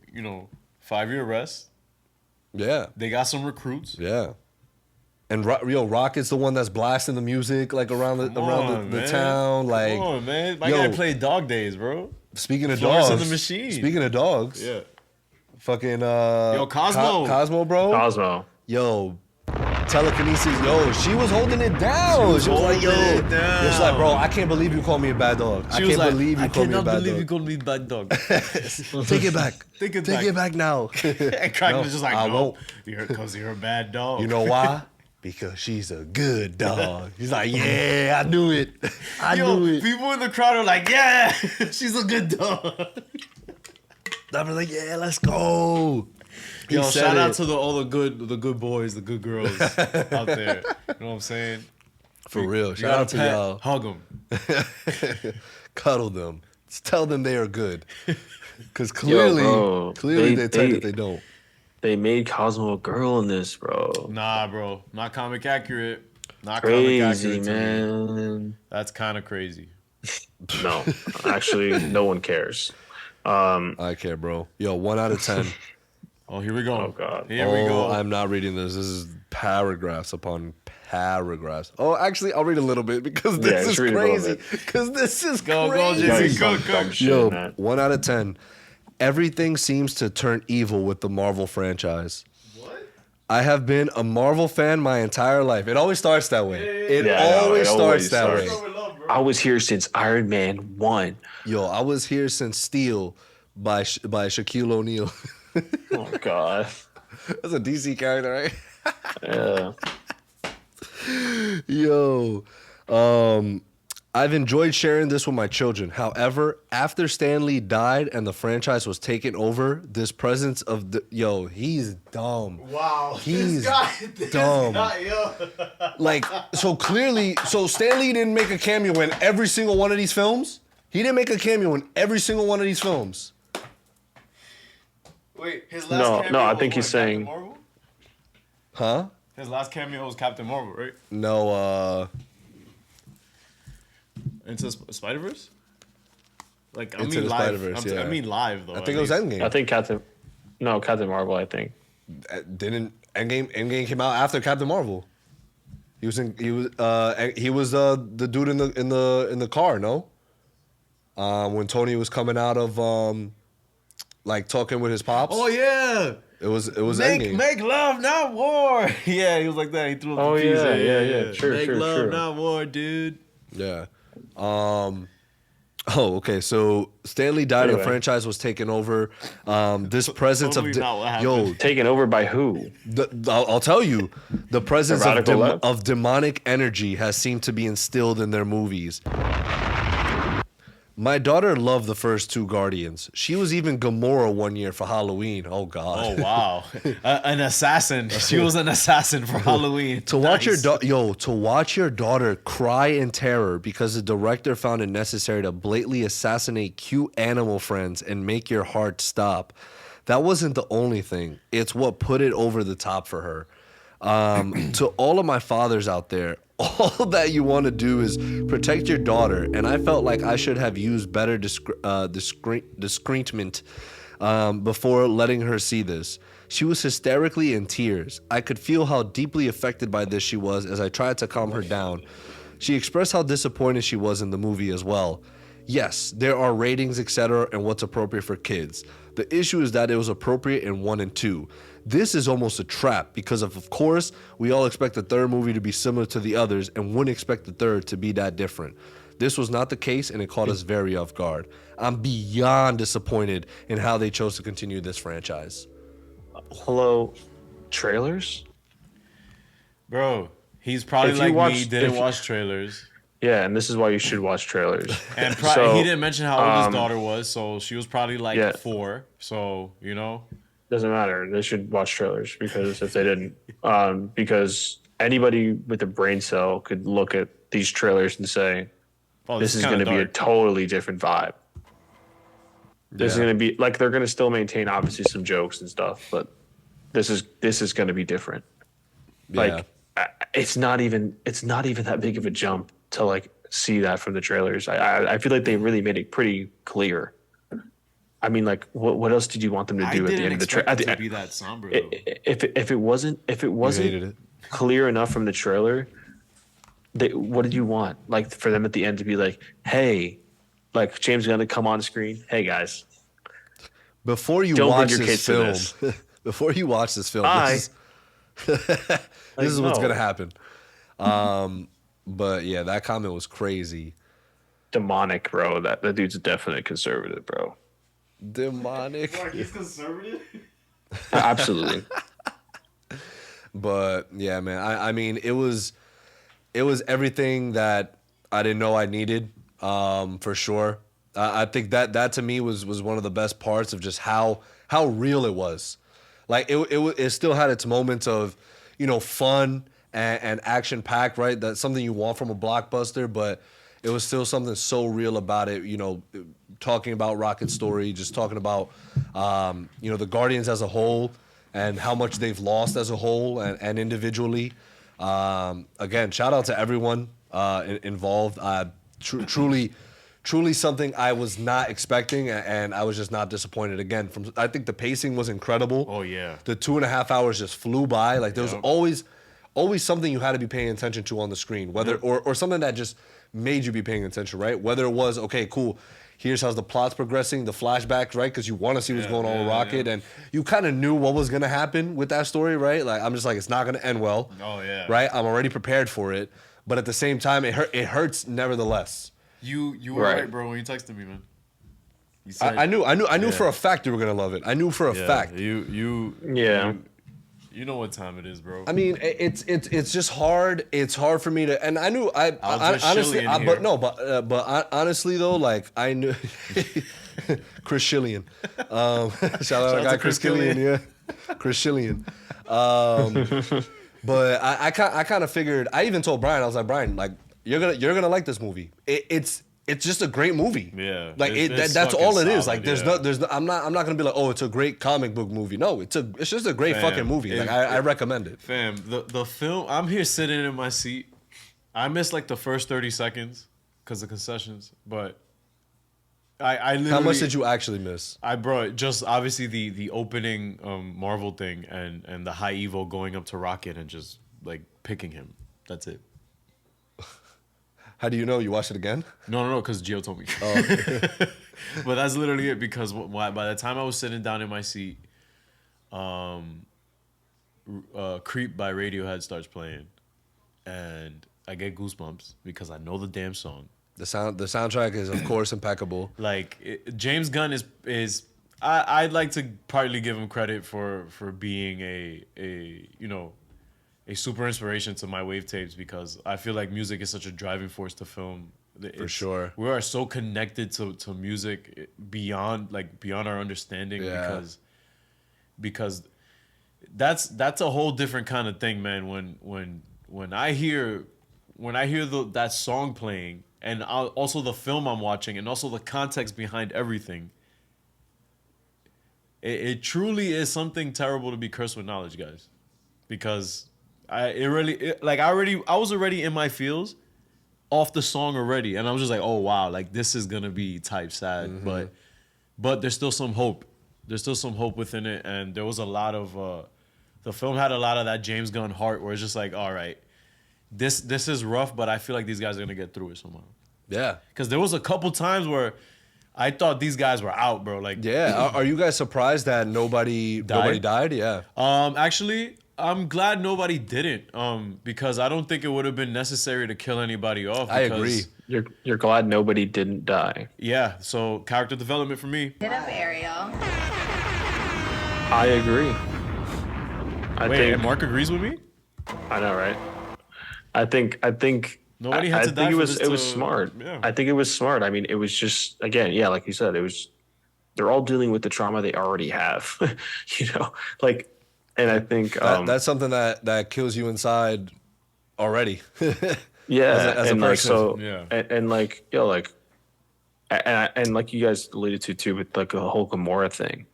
5-year rest. Yeah. They got some recruits. Yeah. And Rocket's the one that's blasting the music like around the town. Like, come on, man. My guy played Dog Days, bro. Speaking of Florence dogs, and the Machine. Speaking of dogs, Yeah. fucking Cosmo. Cosmo, bro. Cosmo. Yo, telekinesis. Yo, she was holding it down. She was like, yo, holding it down. It's like, bro, I can't believe you call me a bad dog. I can't believe you call me a bad dog. called me bad dog. Take it back. Take it Take it back now. And Kraken was just like, I no, won't. because you're a bad dog. You know why? Because she's a good dog. He's like, yeah, I knew it. I knew it. People in the crowd are like, yeah, she's a good dog. I was like, yeah, let's go. Yo, said shout out it. to all the good boys, the good girls out there. You know what I'm saying? For real. You Shout got a out to pet, y'all. hug them. Cuddle them. Just tell them they are good. Because clearly, bro, they tell you that they don't. They made Cosmo a girl in this, bro. Nah, bro, not comic accurate. Not Crazy, comic accurate to me. man. That's kind of crazy. No, actually, no one cares. I care, bro. Yo, 1 out of 10. Oh, here we go. Oh, God. Here we go. I'm not reading this. This is paragraphs upon paragraphs. Oh, actually, I'll read a little bit because Yeah, this just is read a little crazy. bit. Because this is Go, crazy. JC, Dumb- go. dumb shit, Yo, man. 1 out of 10. Everything seems to turn evil with the Marvel franchise. What? I have been a Marvel fan my entire life. It always starts that way. It Yeah, I know, always it starts always that starts. way. I was here since Iron Man 1. Yo, I was here since Steel by Shaquille O'Neal. Oh God. That's a DC character, right? Yeah. Yo, I've enjoyed sharing this with my children. However, after Stan Lee died and the franchise was taken over, this presence of he's dumb. Wow. He's dumb. Like, so clearly, Stan Lee didn't make a cameo in every single one of these films. He didn't make a cameo in every single one of these films. Wait, his No, cameo no, I was think he's what, saying- Captain Marvel? Huh? His last cameo was Captain Marvel, right? No, Into Spider-Verse? Like, I Into mean the live. Spider-Verse, yeah. I mean live, though. I think it was Endgame. I think Captain Marvel. I think. Didn't Endgame came out after Captain Marvel. He was the dude in the car, no? When Tony was coming out of like talking with his pops. Oh, yeah. It was Endgame. Make love, not war. Yeah, he was like that. He threw up Oh, the piece. yeah. True, Make true, love, true. not war, dude. Yeah. Oh, okay. So Stan Lee died and Anyway. the franchise was taken over. This presence Totally not what of happened. Taken over by who? I'll tell you, the presence The radical left? of demonic energy has seemed to be instilled in their movies. My daughter loved the first two Guardians. She was even Gamora one year for Halloween. Oh God. Oh, wow. An assassin. She was an assassin for Halloween. To watch to watch your daughter cry in terror because the director found it necessary to blatantly assassinate cute animal friends and make your heart stop. That wasn't the only thing. It's what put it over the top for her. To all of my fathers out there, all that you want to do is protect your daughter, and I felt like I should have used better discernment before letting her see this. She was hysterically in tears. I could feel how deeply affected by this she was as I tried to calm her down. She expressed how disappointed she was in the movie as well. Yes, there are ratings, etc., and what's appropriate for kids. The issue is that it was appropriate in 1 and 2. This is almost a trap because of course, we all expect the third movie to be similar to the others and wouldn't expect the third to be that different. This was not the case and it caught us very off guard. I'm beyond disappointed in how they chose to continue this franchise. Hello, trailers? Bro, he's probably If you like me, watched- didn't if- watch trailers. Yeah, and this is why you should watch trailers. And So, he didn't mention how old his daughter was, so she was probably like yeah. 4. So, you know. Doesn't matter. They should watch trailers because if they didn't, because anybody with a brain cell could look at these trailers and say, Oh, this is kinda going to be a dark. totally different vibe. This is Yeah. going to be like they're going to still maintain obviously some jokes and stuff, but this is going to be different. Like it's not even that big of a jump to like see that from the trailers. I feel like they really made it pretty clear. I mean, like what else did you want them to do I at the didn't end of the expect trailer? it to be that somber, though. If it wasn't hated it. clear enough from the trailer, what did you want? Like for them at the end to be like, hey, like James Gunn to come on screen. Hey guys, Before you Don't bring watch your this kids to film, this. before you watch this film, Bye. this is what's no. gonna happen. But yeah, that comment was crazy. demonic, bro. That dude's a definite conservative, bro. Demonic. He's conservative? Absolutely. But yeah, man, I mean, it was everything that I didn't know I needed, for sure. I think that to me was one of the best parts of just how real it was. Like it still had its moments of, fun and action packed, right? That's something you want from a blockbuster, but it was still something so real about it. Talking about Rocket's story, just talking about the Guardians as a whole and how much they've lost as a whole and individually. Again, shout out to everyone involved. Truly something I was not expecting, and I was just not disappointed. Again, I think the pacing was incredible. Oh, yeah. The 2.5 hours just flew by. Like there was Yep. always something you had to be paying attention to on the screen, whether or something that just made you be paying attention, right? Whether it was, okay, cool, here's how the plot's progressing, the flashbacks, right? Because you want to see what's going on with Rocket, and you kind of knew what was gonna happen with that story, right? Like I'm just like, it's not gonna end well. Oh, yeah. Right? I'm already prepared for it, but at the same time, it hurts nevertheless. You were Right. right, bro, when you texted me, man. said, I knew for Yeah. a fact you were gonna love it. I knew for a yeah, fact. Yeah. You know what time it is, bro. I mean, it's just hard. It's hard for me to, and I knew I Aldrich honestly, Shillian here. but no, honestly though, like I knew Chris Shillian. Shout out to our guy to Chris Chris Killian, yeah, Chris Shillian. But I kind of figured. I even told Brian, I was like, Brian, like you're gonna like this movie. It's just a great movie. Yeah. like It's that's fucking all it is. solid, Like yeah. I'm not gonna be like, oh, it's a great comic book movie. No, it's just a great Fam, fucking movie. Like if- I recommend it. Fam, the film. I'm here sitting in my seat. I missed like the first 30 seconds because of concessions, but I literally. How much did you actually miss? I brought just obviously the opening Marvel thing and the high Evo going up to Rocket and just like picking him. That's it. How do you know? You watched it again? No, because Gio told me. But that's literally it because by the time I was sitting down in my seat, Creep by Radiohead starts playing, and I get goosebumps because I know the damn song. The soundtrack is of course impeccable. Like James Gunn is I'd like to partly give him credit for being a a super inspiration to my wave tapes because I feel like music is such a driving force to film. Sure. We are so connected to music beyond our understanding Yeah. because that's a whole different kind of thing, man. When I hear that song playing and also the film I'm watching and also the context behind everything, it truly is something terrible to be cursed with knowledge, guys, because I was already in my feels off the song already, and I was just like, oh wow, like this is gonna be type sad, Mm-hmm. but there's still some hope. There's still some hope within it, and there was a lot of the film had a lot of that James Gunn heart, where it's just like, all right, this is rough, but I feel like these guys are gonna get through it somehow. Yeah. Because there was a couple times where I thought these guys were out, bro. Like, Yeah. Are you guys surprised that nobody died? Yeah. Actually, I'm glad nobody didn't. Because I don't think it would have been necessary to kill anybody off. I because- agree. You're glad nobody didn't die. Yeah. So character development for me. Get up, Ariel. I agree. I Wait, think and Mark agrees with me. I know, right? I think Nobody had to die think for it was this to- smart. yeah. I think it was smart. I mean, it was just again, yeah, like you said, they're all dealing with the trauma they already have. Like, and I think That's something that kills you inside already. yeah, as a and like person. so, Yeah. and like like, and like you guys alluded to too, with like the whole Gamora thing.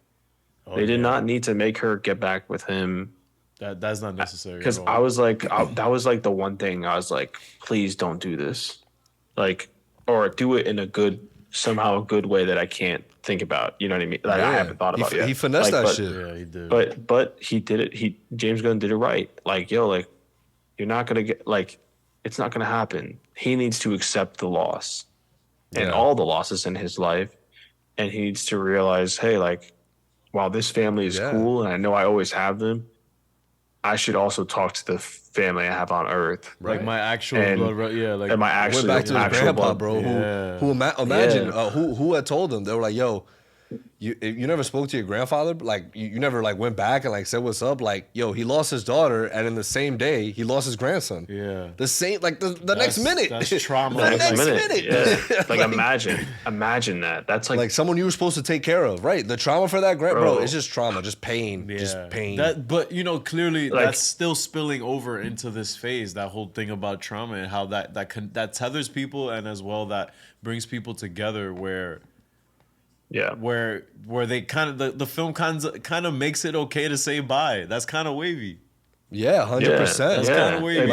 They did not need to make her get back with him. That's not necessary. Because at all. I was like, that was like the one thing I was like, please don't do this, like, or do it in a somehow a good way that I can't think about. You know what I mean? That I haven't thought about yet. He finessed Like, that but- shit. Yeah, he did. But he did it. James Gunn did it right. Like, like you're not gonna get like, it's not gonna happen. He needs to accept the loss and Yeah. all the losses in his life, and he needs to realize, hey, like, while this family is Yeah. cool and I know I always have them, I should also talk to the family I have on Earth. like my actual And- blood, yeah, like And my Went actual back to his actual grandpa, blood. bro. Yeah. Imagine Yeah. who had told him. They were like, "Yo, you never spoke to your grandfather. Like you never like went back and like said what's up. Like yo, he lost his daughter, and in the same day he lost his grandson. Yeah. the same like the next minute. That's trauma. The Like, next minute. Yeah. Like imagine that. That's like, Like someone you were supposed to take care of, right? The trauma for that bro, Bro. it's just trauma, just pain, just pain. But clearly Like- that's still spilling over into this phase. That whole thing about trauma and how that tethers people, and as well that brings people together. Where yeah. they kind of the film kind of makes it okay to say bye. That's kind of wavy. Yeah, 100%. That's kinda weird.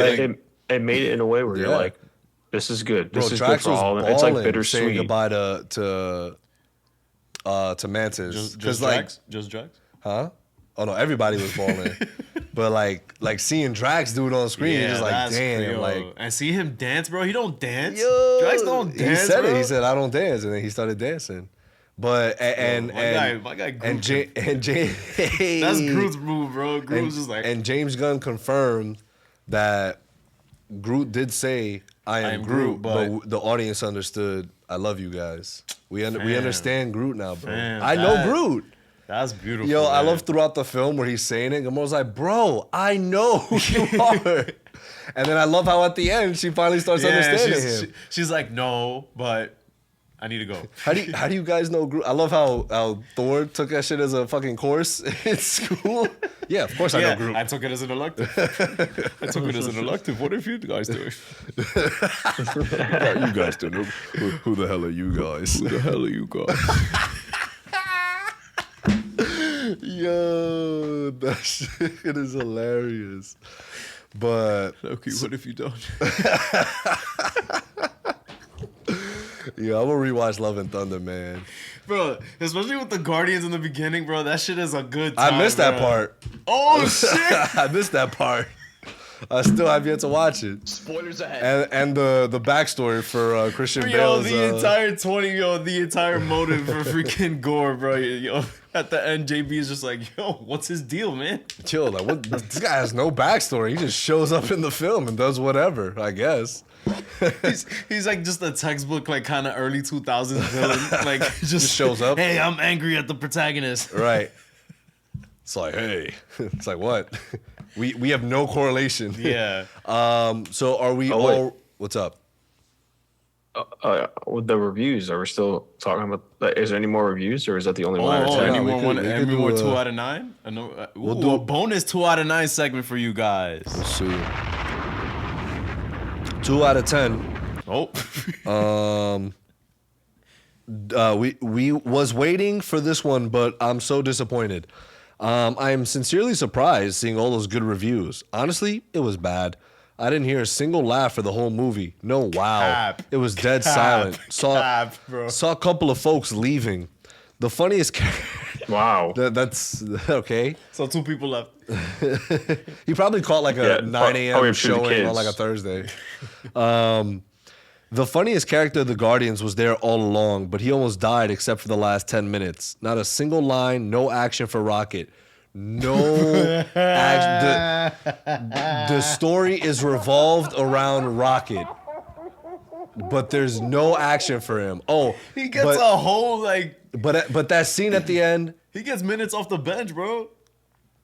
It made it in a way where you're Yeah. like, this is good. Bro, This is good Drax for was all. balling, It's like saying bittersweet. goodbye to Mantis. Just Because like, Drax, just Drax. huh? Oh no, everybody was balling. But like seeing Drax do it on screen, you're just like, that's damn, real. like and see him dance, bro. He don't dance. yo, Drax don't dance. He said bro. it. He said, "I don't dance," and then he started dancing. But and my guy and Groot. James That's Groot's move, bro. Groot was just like, and James Gunn confirmed that Groot did say, "I am Groot," but the audience understood, "I love you guys." We understand Groot now, bro. I know Groot. That's beautiful. Yo, I man. love throughout the film where he's saying it. Gamora's like, "Bro, I know who you are." And then I love how at the end she finally starts understanding him. She's like, "No, but I need to go." How do you guys know Groot? I love how Thor took that shit as a fucking course in school. Yeah, of course I know Groot. I took it as an elective. What if you guys do it? You guys don't know. Who the hell are you guys? Who the hell are you guys? Yo, that shit is hilarious. But Okay, what if you don't? yeah, I'm gonna rewatch Love and Thunder, man. Bro, especially with the Guardians in the beginning, bro, that shit is a good time. I missed that bro. part. Oh, shit. I missed that part. I still have yet to watch it. Spoilers ahead. And the backstory for Christian Bale's. The entire motive for freaking Gore, bro. Yo, at the end, JB is just like, yo, what's his deal, man? Chill, like what? This guy has no backstory. He just shows up in the film and does whatever, I guess. He's like just a textbook, like kind of early 2000s villain. Like just shows up. Hey, I'm angry at the protagonist. Right. It's like, hey. It's like, what? We have no correlation. Yeah. So are we Oh, wait. all... What's up? With the reviews, are we still talking about? Is there any more reviews, or is that the only one? Oh, Yeah, any we more, could- we could do 2 a- out of 9? I know, We'll we'll do do a- a bonus 2 out of 9 segment for you guys. Let's see. 2 out of 10. Oh. We was waiting for this one, but I'm so disappointed. I am sincerely surprised seeing all those good reviews. Honestly, it was bad. I didn't hear a single laugh for the whole movie. No, wow. Cap. It was dead Cap. silent. Cap, bro. Saw a couple of folks leaving. The funniest Wow. that's okay. So 2 people left. He probably caught like a Yeah. 9 we a.m. have 2 showing kids. on like a Thursday. The funniest character of the Guardians was there all along, but he almost died except for the last 10 minutes. Not a single line, no action for Rocket. No action. The story is revolved around Rocket, but there's no action for him. Oh, He gets but, a whole, like, but that scene at the end, he gets minutes off the bench, bro.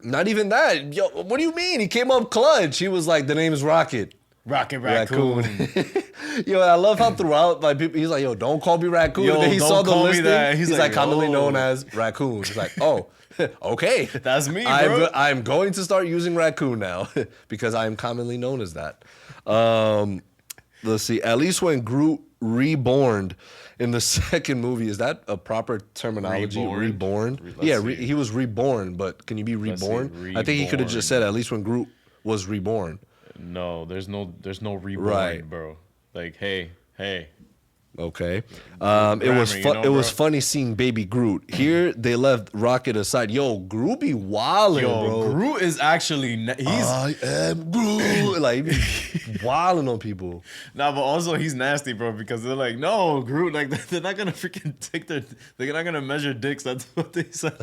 not even that. Yo, what do you mean? He came up clutch. He was like, the name is Rocket. Rocket Raccoon. Yo, I love how throughout, like, people, he's like, yo, don't call me Raccoon. Yo, And then he don't saw the call me listing. that. He's He's like, like, commonly yo. known as Raccoon. He's like, oh, okay. That's me, bro. I'm going to start using Raccoon now because I am commonly known as that. Let's see. At least when Groot reborn in the second movie, is that a proper terminology? Reborn? Reborn? Let's Yeah, see. he was reborn, but can you be Let's see. reborn? I think he could have just said at least when Groot was reborn. No, there's no reborn, Right. bro. Like, hey. Okay. It was bro. funny seeing Baby Groot. Here they left Rocket aside. Yo, Groot be wildin', Yo, bro. Groot is actually he's I am Groot. Like, he be wildin' on people. nah, but also he's nasty, bro, because they're like, no, Groot, like they're not gonna freaking they're not gonna measure dicks. That's what they said.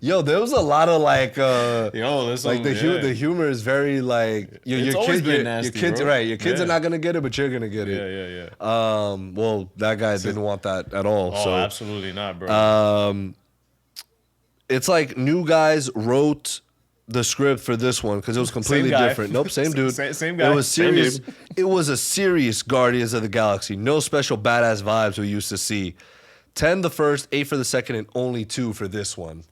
Yo, there was a lot of like, Yo, there's like some, the humor is very like It's always been nasty, your kids, bro. right? Your kids Yeah. are not gonna get it, but you're gonna get it. Yeah. Well, that guy didn't want that at all. Oh, so absolutely not, bro. it's like new guys wrote the script for this one because it was completely guy. different. Nope, same dude. Same guy. It was Same serious. dude. It was a serious Guardians of the Galaxy. No special badass vibes we used to see. 10 the first, 8 for the second, and only 2 for this one.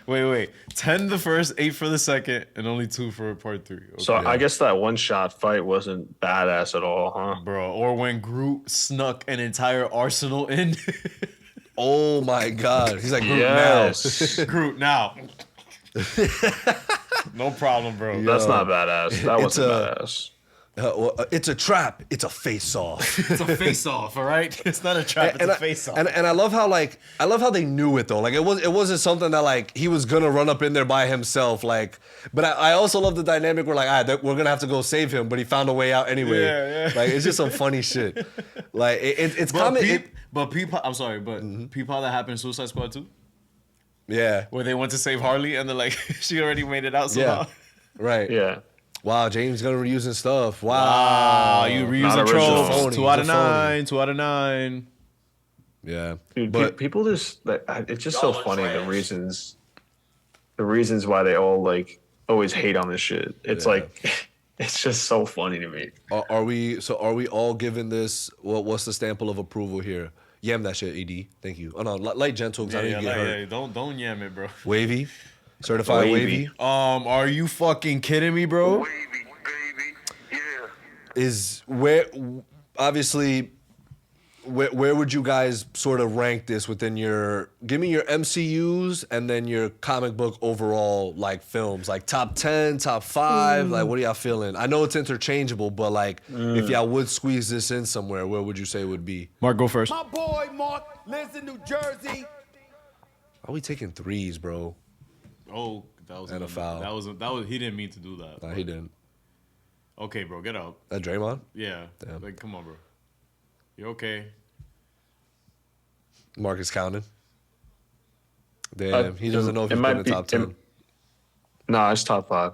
Wait. 10 the first, 8 for the second, and only 2 for part 3. Okay. So I guess that one-shot fight wasn't badass at all, huh? Bro, or when Groot snuck an entire arsenal in. Oh my God. He's like, Groot Yes. Groot, now. No problem, bro. That's not badass. That It's wasn't a- badass. it's a trap. It's a face-off. It's a face-off, all right? It's not a trap, it's a face-off. And I love how they knew it though. Like it wasn't something that like he was gonna run up in there by himself. Like, but I also love the dynamic where like, we're gonna have to go save him, but he found a way out anyway. Yeah. Like it's just some funny shit. Like it's common. I'm sorry, but peep how that happened in Suicide Squad 2? Yeah. Where they went to save Harley and they're like, she already made it out Yeah. somehow. Right. Yeah. Wow, James Gunn reusing stuff. Wow. You Not reusing original. tropes. Phony. 2 out of He's a phony. 9. 2 out of 9. Yeah. Dude, But people just like, it's just so funny the reasons why they all like always hate on this shit. It's Yeah. like it's just so funny to me. are we all giving this what's the stample of approval here? Yam that shit, ED. Thank you. Oh no, light gentle because I know you get hurt. Don't yam it, bro. Wavy. Certified wavy. Are you fucking kidding me, bro? Wavy, baby. Yeah. Is where obviously where would you guys sort of rank this within your give me your MCUs and then your comic book overall like films, like top 10, top 5, like what are y'all feeling? I know it's interchangeable, but like if y'all would squeeze this in somewhere, where would you say it would be? Mark, go first. My boy Mark lives in New Jersey. Are we taking threes, bro? Oh, that was And a foul. That was he didn't mean to do that. Nah, he didn't. Okay, bro, get up. That Draymond? Yeah. Damn. Like, come on, bro. You okay? Marcus counting. Damn, he doesn't know if it he's might been in be- top 10. No, it's top 5.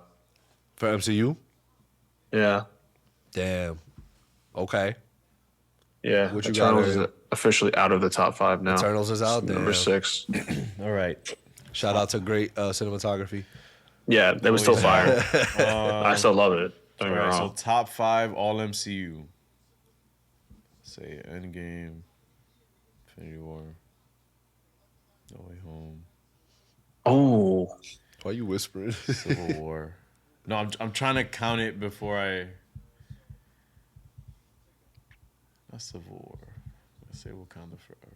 For MCU? Yeah. Damn. Okay. Yeah. What you got Eternals there? is officially out of the top 5 now. Eternals is out there. Number 6. All right. Shout out to great cinematography. Yeah, they were still fire. I still love it. Don't All get me right, so wrong. top 5 all MCU. Say Endgame, Infinity War, No Way Home, Oh, Why you whispering? Civil War. No, I'm trying to count it before I. Not Civil War. I say Wakanda Forever.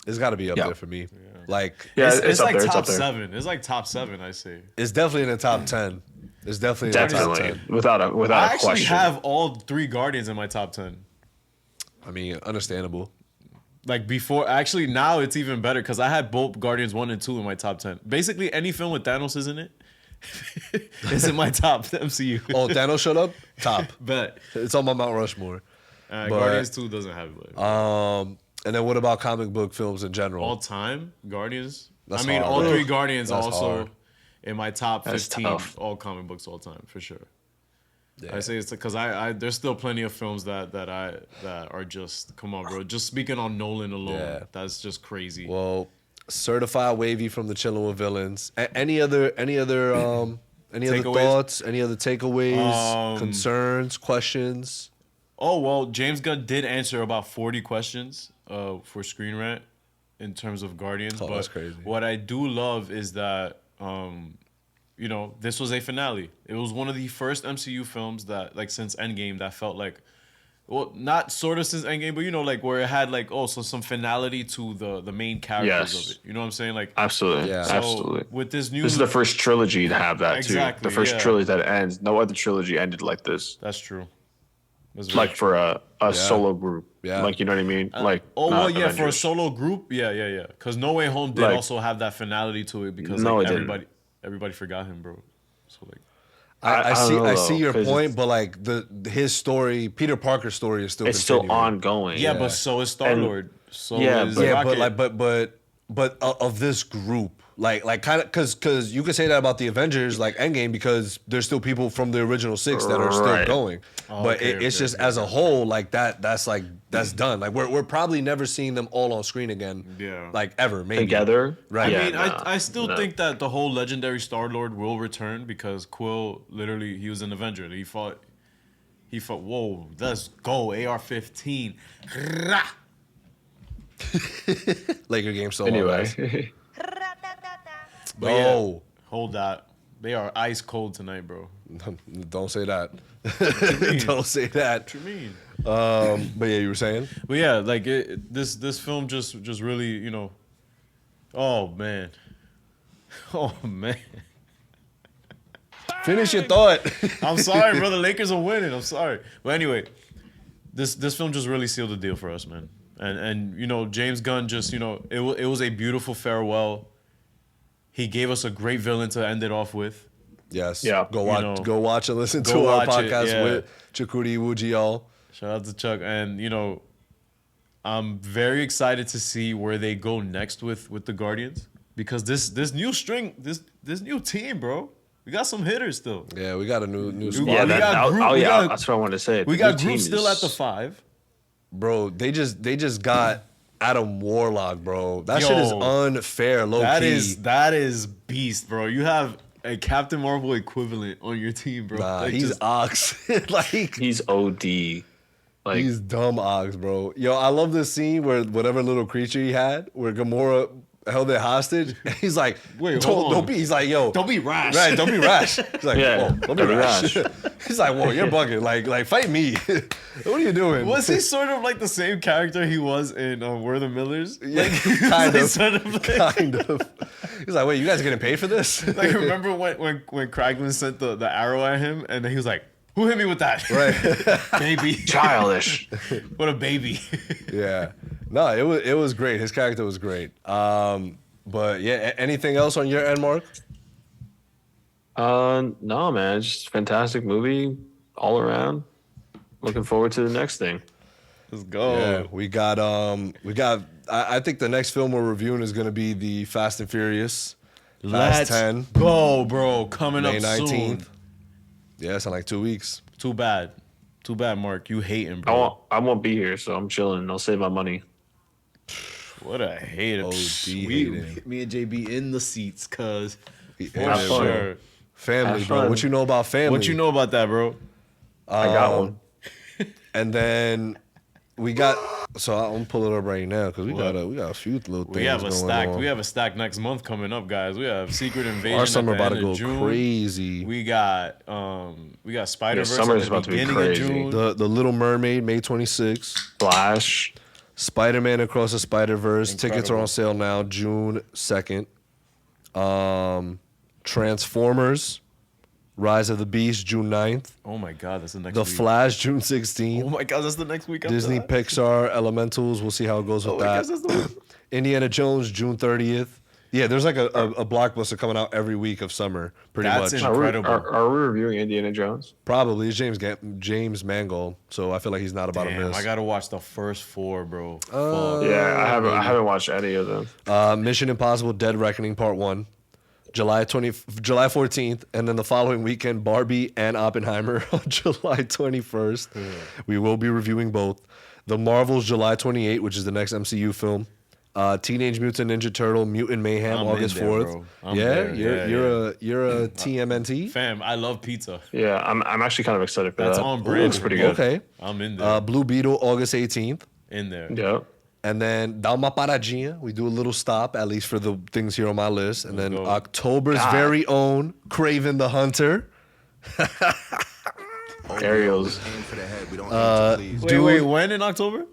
It's got to be up Yeah. there for me. Like, yeah, it's up like there. It's top up there. 7. It's like top 7. I say. it's definitely in the top 10. It's definitely in the top Definitely, 10. without I a actually question. have all 3 Guardians in my top 10. I mean, understandable. Like before, actually now it's even better because I had both Guardians 1 and 2 in my top 10. Basically, any film with Thanos is in it is in my top MCU. Oh, Thanos showed up? Top. Bet. It's on my Mount Rushmore. Guardians 2 doesn't have it. And then what about comic book films in general? All time Guardians. That's I mean, hard. all Ugh. 3 Guardians That's also hard. in my top That's 15 tough. all comic books all time for sure. Yeah. I say it's because I there's still plenty of films that are just come on, bro. Just speaking on Nolan alone, Yeah. that's just crazy. Well, certified wavy from the Chillin' with Villains. Any other Takeaways? thoughts? Any other takeaways? Um, Concerns? Questions? Oh well, James Gunn did answer about 40 questions for Screen Rant in terms of Guardians. Oh, but that's crazy. what I do love is that you know, this was a finale. It was one of the first MCU films that, like, since Endgame, that felt like, well, not sort of since Endgame, but you know, like where it had like also some finality to the main characters Yes. of it. You know what I'm saying? Like, Absolutely, Yeah. so absolutely. with this new, This is the first trilogy to have that Exactly, too. The first yeah. trilogy that ends. No other trilogy ended like this. that's true. That's very Like for a solo group. Yeah. Like, you know what I mean? Like, oh not well, yeah, for a Avengers. solo group, yeah. Because No Way Home did Like- also have that finality to it because No, like, it didn't. everybody forgot him, bro. So like, I don't see. know, I though, see your 'cause point, but like his story, Peter Parker's story is still It's still continuing. ongoing. yeah, but so is Star Lord. So yeah, is but- Yeah, Rocket. but like, but of this group, like kind of, because you could say that about the Avengers, like Endgame, because there's still people from the original 6 that are still Right. going. But okay, it's okay, just okay, as a whole, like that's done. Like we're probably never seeing them all on screen again. Yeah. like ever maybe Together. Right. I Yeah, mean, nah, I still no. think that the whole legendary Star Lord will return because Quill literally he was an Avenger. He fought. Whoa, let's go AR-15. Rah! Laker game so Anyway. But yeah, Oh, hold that. They are ice cold tonight, bro. don't say that. Don't say that. What you mean? But yeah, you were saying. But yeah, like this film just really, you know. Oh man. Oh man. Finish your thought. I'm sorry, bro. The Lakers are winning. I'm sorry. But anyway, this film just really sealed the deal for us, man. And you know, James Gunn just, you know, it was a beautiful farewell. He gave us a great villain to end it off with. Yes. Yeah. Go watch. know, Go watch and listen go to our watch it, podcast yeah. with Chakudi Wuji, y'all. Shout out to Chuck. And you know, I'm very excited to see where they go next with the Guardians because this new string, this new team, bro. We got some hitters still. Yeah, we got a new squad. Yeah, We got Groot- we got- that's what I wanted to say. We The got new Groot team still is- at the 5. Bro, they just got Adam Warlock, bro. That Yo, shit is unfair, low key. That is beast, bro. You have a Captain Marvel equivalent on your team, bro. Nah, Like, he's just- ox. Like He's OD. Like he's dumb ox, bro. Yo, I love this scene where whatever little creature he had, where Gamora held it hostage. He's like, Wait, hold on. don't be. He's like, yo, Don't be rash. Right, don't be rash. He's like, Yeah, whoa, don't be don't be rash. rash. He's like, whoa, you're bugging. Like, fight me. What are you doing? Was he sort of like the same character he was in We're the Millers? Yeah, Like, kind of. sort of like, Kind of. He's like, wait, you guys are getting paid for this? like remember when Kragman sent the arrow at him and then he was like, who hit me with that? Right. Baby. childish. What a baby. Yeah. No, it was great. His character was great. But yeah, anything else on your end, Mark? No, man, just fantastic movie all around. Looking forward to the next thing. Let's go. Yeah, we got I think the next film we're reviewing is gonna be the Fast and Furious. Let's Fast 10, go, bro. Coming May up 19th. soon. Yeah, it's in like 2 weeks. Too bad, Mark. You hating, I bro. won't be here, so I'm chilling. I'll save my money. What a hater. OD We, hating. me and JB in the seats, cuz. For Yeah, Have fun. sure. Family, Have bro. fun. What you know about family? What you know about that, bro? I got one. And then we got. So I'm gonna pull it up right now because we got a few little things We have a going stack. on. We have a stack next month coming up, guys. We have Secret Invasion. Our summer at the about to end go of June. crazy. We got Spider-Verse Yeah, summer at is the about to be beginning of crazy. June. The Little Mermaid, May 26th. Flash. Spider-Man Across the Spider-Verse. Tickets are Incredible. on sale now, June 2nd. Transformers, Rise of the Beast, June 9th. Oh my god, that's the next The week. Flash, June 16th. Oh my god, that's the next week. after Disney that. Pixar Elementals. We'll see how it goes with Oh my gosh, that. that's the Indiana Jones, June 30th. Yeah, there's like a blockbuster coming out every week of summer, pretty That's much. Incredible. Are we reviewing Indiana Jones? Probably. It's James Mangold, so I feel like he's not about to Damn, miss. I gotta watch the first 4, bro. Yeah, I haven't watched any of them. Mission Impossible: Dead Reckoning Part 1, July 14th, and then the following weekend, Barbie and Oppenheimer on July 21st. We will be reviewing both. The Marvels, July 28th, which is the next MCU film. Teenage Mutant Ninja Turtle, Mutant Mayhem, I'm August in there, 4th. bro. I'm Yeah, there. you're a TMNT. Fam, I love pizza. Yeah, I'm actually kind of excited for That's that. on It brand. looks pretty good. Okay. I'm in there. Blue Beetle, August 18th. in there. Yeah. And then Dá uma paradinha. We do a little stop, at least for the things here on my list. And then go. October's very own Craven the Hunter. Ariel's Wait, when in October?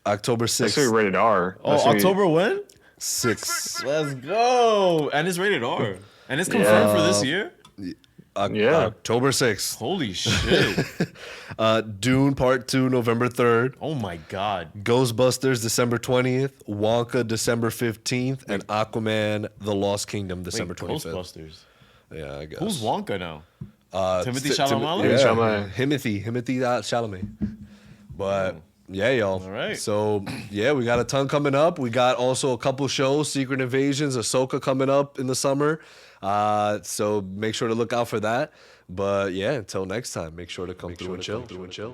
October that's gonna 6th. be rated R. Oh, That's gonna be- October when? 6th. Let's go. And it's rated R. And it's confirmed for this year? Yeah. October 6th. Holy shit. Dune Part 2, November 3rd. Oh my god. Ghostbusters, December 20th. Wonka, December 15th. And Aquaman, The Lost Kingdom, December Wait, 25th. Ghostbusters. Yeah, I guess. Who's Wonka now? Timothy Ti- Tim- Chalamet? Yeah, Chalamet. Timothy Chalamet. But yeah, y'all. All right. So yeah, we got a ton coming up. We got also a couple shows, Secret Invasions, Ahsoka coming up in the summer. So make sure to look out for that. But yeah, until next time, make sure to come through and chill.